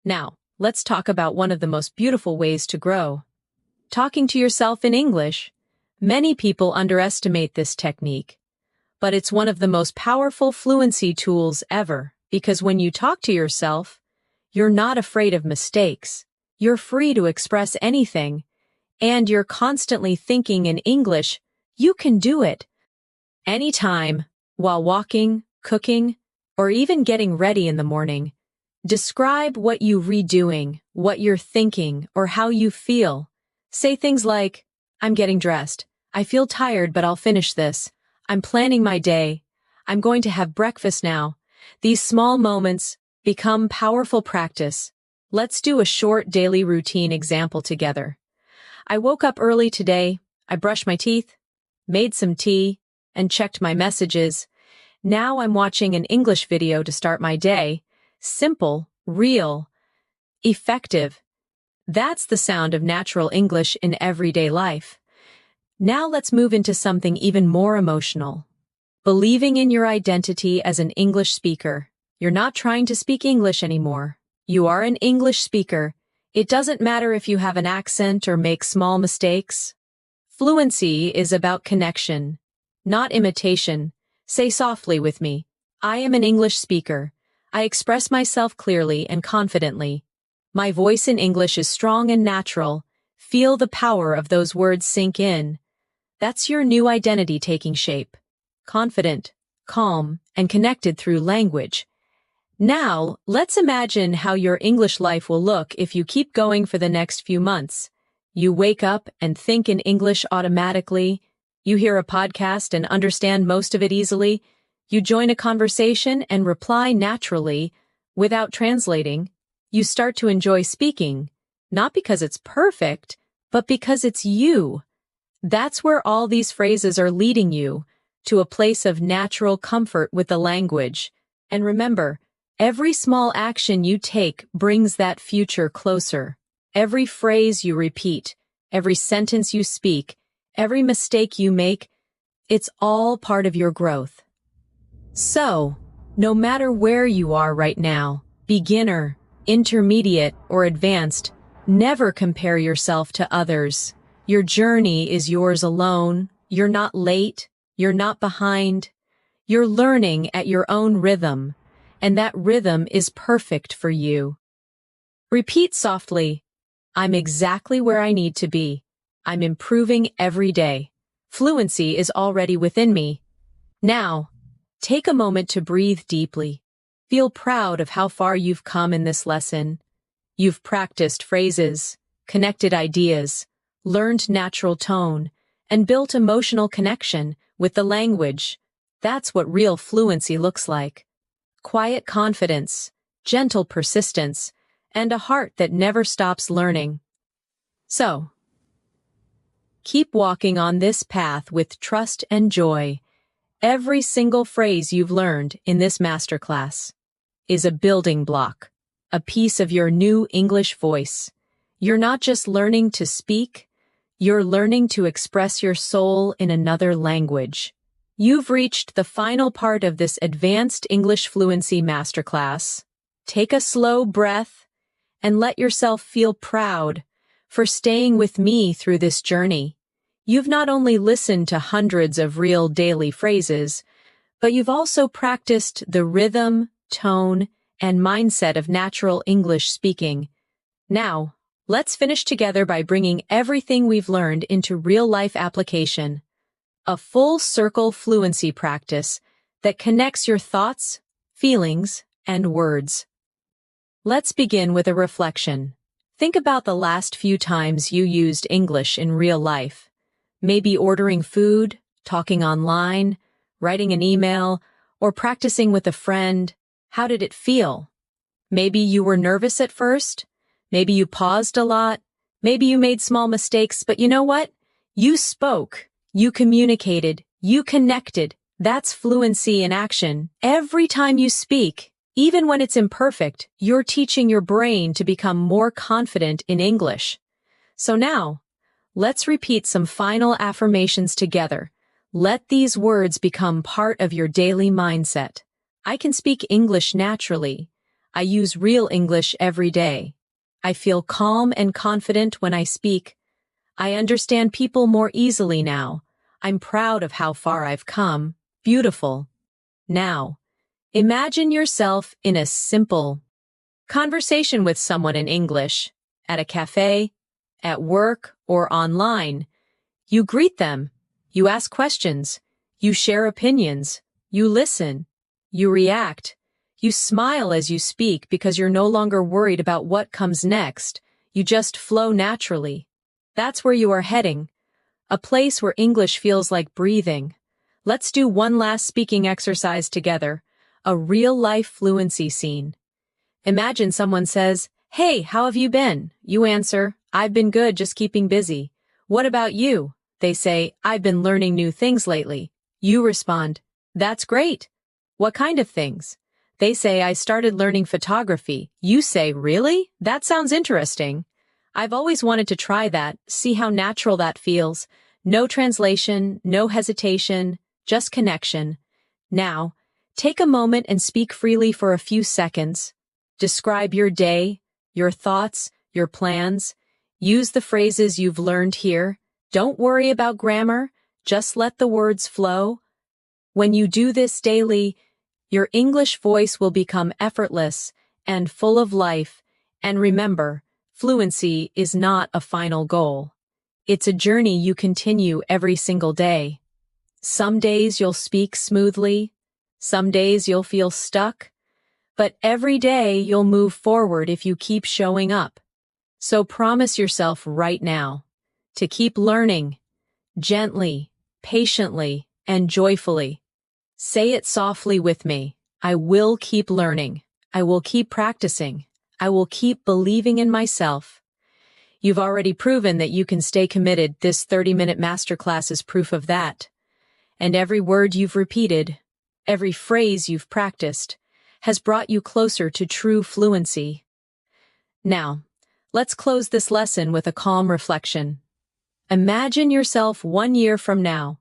Now, let's talk about one of the most beautiful ways to grow. Talking to yourself in English. Many people underestimate this technique, but it's one of the most powerful fluency tools ever, because when you talk to yourself, you're not afraid of mistakes. You're free to express anything, and you're constantly thinking in English. You can do it anytime, while walking, cooking, or even getting ready in the morning. Describe what you're redoing, what you're thinking, or how you feel. Say things like, I'm getting dressed. I feel tired, but I'll finish this. I'm planning my day. I'm going to have breakfast now. These small moments become powerful practice. Let's do a short daily routine example together. I woke up early today. I brushed my teeth, made some tea, and checked my messages. Now I'm watching an English video to start my day. Simple, real, effective. That's the sound of natural English in everyday life. Now let's move into something even more emotional. Believing in your identity as an English speaker. You're not trying to speak English anymore. You are an English speaker. It doesn't matter if you have an accent or make small mistakes. Fluency is about connection, not imitation. Say softly with me, I am an English speaker. I express myself clearly and confidently. My voice in English is strong and natural. Feel the power of those words sink in. That's your new identity taking shape. Confident, calm, and connected through language. Now, let's imagine how your English life will look if you keep going for the next few months. You wake up and think in English automatically. You hear a podcast and understand most of it easily. You join a conversation and reply naturally without translating. You start to enjoy speaking, not because it's perfect, but because it's you. That's where all these phrases are leading you, to a place of natural comfort with the language. And remember, every small action you take brings that future closer. Every phrase you repeat, every sentence you speak, every mistake you make, it's all part of your growth. So, no matter where you are right now, beginner, intermediate, or advanced, never compare yourself to others. Your journey is yours alone. You're not late. You're not behind. You're learning at your own rhythm, and that rhythm is perfect for you. Repeat softly, I'm exactly where I need to be. I'm improving every day. Fluency is already within me. Now, take a moment to breathe deeply. Feel proud of how far you've come in this lesson. You've practiced phrases, connected ideas, learned natural tone, and built emotional connection with the language. That's what real fluency looks like. Quiet confidence, gentle persistence, and a heart that never stops learning. So, keep walking on this path with trust and joy. Every single phrase you've learned in this masterclass is a building block, a piece of your new English voice. You're not just learning to speak, you're learning to express your soul in another language. You've reached the final part of this advanced English fluency masterclass. Take a slow breath and let yourself feel proud for staying with me through this journey. You've not only listened to hundreds of real daily phrases, but you've also practiced the rhythm, tone, and mindset of natural English speaking. Now, let's finish together by bringing everything we've learned into real-life application. A full-circle fluency practice that connects your thoughts, feelings, and words. Let's begin with a reflection. Think about the last few times you used English in real life. Maybe ordering food, talking online, writing an email, or practicing with a friend. How did it feel? Maybe you were nervous at first. Maybe you paused a lot. Maybe you made small mistakes, but you know what? You spoke. You communicated. You connected. That's fluency in action. Every time you speak, even when it's imperfect, you're teaching your brain to become more confident in English. So now, let's repeat some final affirmations together. Let these words become part of your daily mindset. I can speak English naturally. I use real English every day. I feel calm and confident when I speak. I understand people more easily now. I'm proud of how far I've come. Beautiful. Now, imagine yourself in a simple conversation with someone in English, at a cafe, at work, or online. You greet them. You ask questions. You share opinions. You listen. You react. You smile as you speak because you're no longer worried about what comes next. You just flow naturally. That's where you are heading. A place where English feels like breathing. Let's do one last speaking exercise together. A real-life fluency scene. Imagine someone says, "Hey, how have you been?" You answer, "I've been good, just keeping busy." "What about you?" They say, "I've been learning new things lately." You respond, "That's great." "What kind of things?" They say, "I started learning photography." You say, "Really? That sounds interesting." "I've always wanted to try that." See how natural that feels. No translation, no hesitation, just connection. Now, take a moment and speak freely for a few seconds. Describe your day, your thoughts, your plans. Use the phrases you've learned here. Don't worry about grammar, just let the words flow. When you do this daily, your English voice will become effortless and full of life. And remember, fluency is not a final goal. It's a journey you continue every single day. Some days you'll speak smoothly, some days you'll feel stuck, but every day you'll move forward if you keep showing up. So promise yourself right now to keep learning, gently, patiently, and joyfully. Say it softly with me. I will keep learning. I will keep practicing. I will keep believing in myself. You've already proven that you can stay committed. This 30-minute masterclass is proof of that. And every word you've repeated, every phrase you've practiced, has brought you closer to true fluency. Now, let's close this lesson with a calm reflection. Imagine yourself 1 year from now.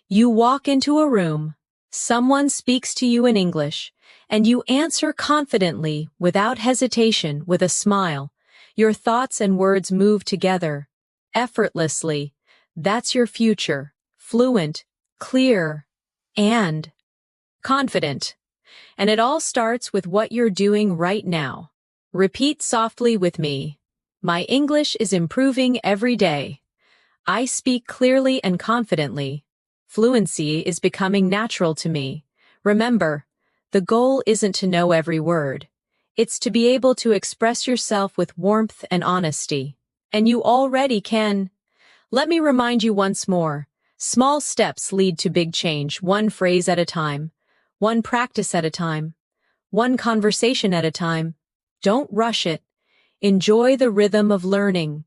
You walk into a room, someone speaks to you in English, and you answer confidently, without hesitation, with a smile. Your thoughts and words move together, effortlessly. That's your future, fluent, clear, and confident. And it all starts with what you're doing right now. Repeat softly with me. My English is improving every day. I speak clearly and confidently. Fluency is becoming natural to me. Remember, the goal isn't to know every word. It's to be able to express yourself with warmth and honesty. And you already can. Let me remind you once more. Small steps lead to big change, one phrase at a time, one practice at a time, one conversation at a time. Don't rush it. Enjoy the rhythm of learning.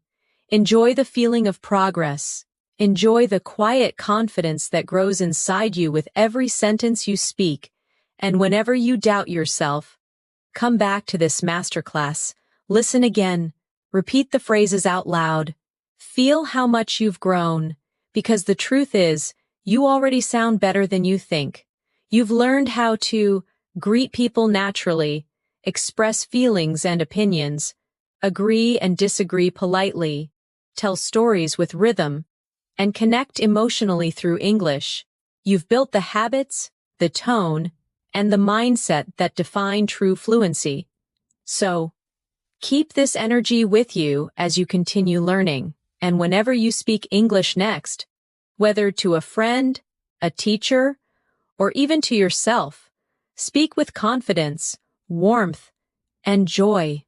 Enjoy the feeling of progress. Enjoy the quiet confidence that grows inside you with every sentence you speak. And whenever you doubt yourself, come back to this masterclass. Listen again. Repeat the phrases out loud. Feel how much you've grown. Because the truth is, you already sound better than you think. You've learned how to greet people naturally, express feelings and opinions, agree and disagree politely, tell stories with rhythm, and connect emotionally through English. You've built the habits, the tone, and the mindset that define true fluency. So, keep this energy with you as you continue learning, and whenever you speak English next, whether to a friend, a teacher, or even to yourself, speak with confidence, warmth, and joy.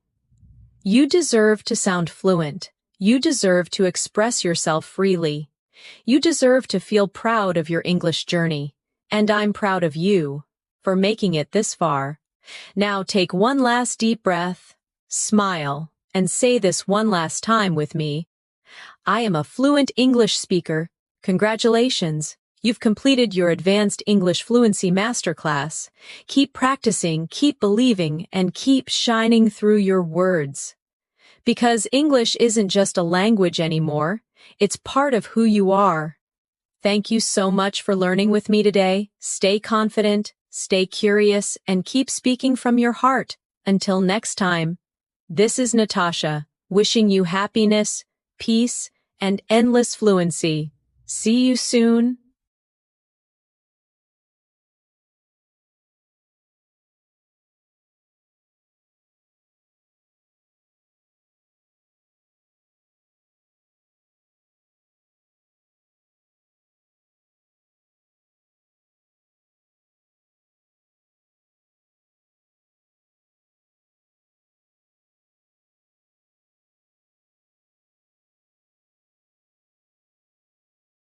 You deserve to sound fluent. You deserve to express yourself freely. You deserve to feel proud of your English journey. And I'm proud of you for making it this far. Now take one last deep breath, smile, and say this one last time with me. I am a fluent English speaker. Congratulations. You've completed your Advanced English Fluency Masterclass. Keep practicing, keep believing, and keep shining through your words. Because English isn't just a language anymore, it's part of who you are. Thank you so much for learning with me today. Stay confident, stay curious, and keep speaking from your heart. Until next time, this is Natasha, wishing you happiness, peace, and endless fluency. See you soon.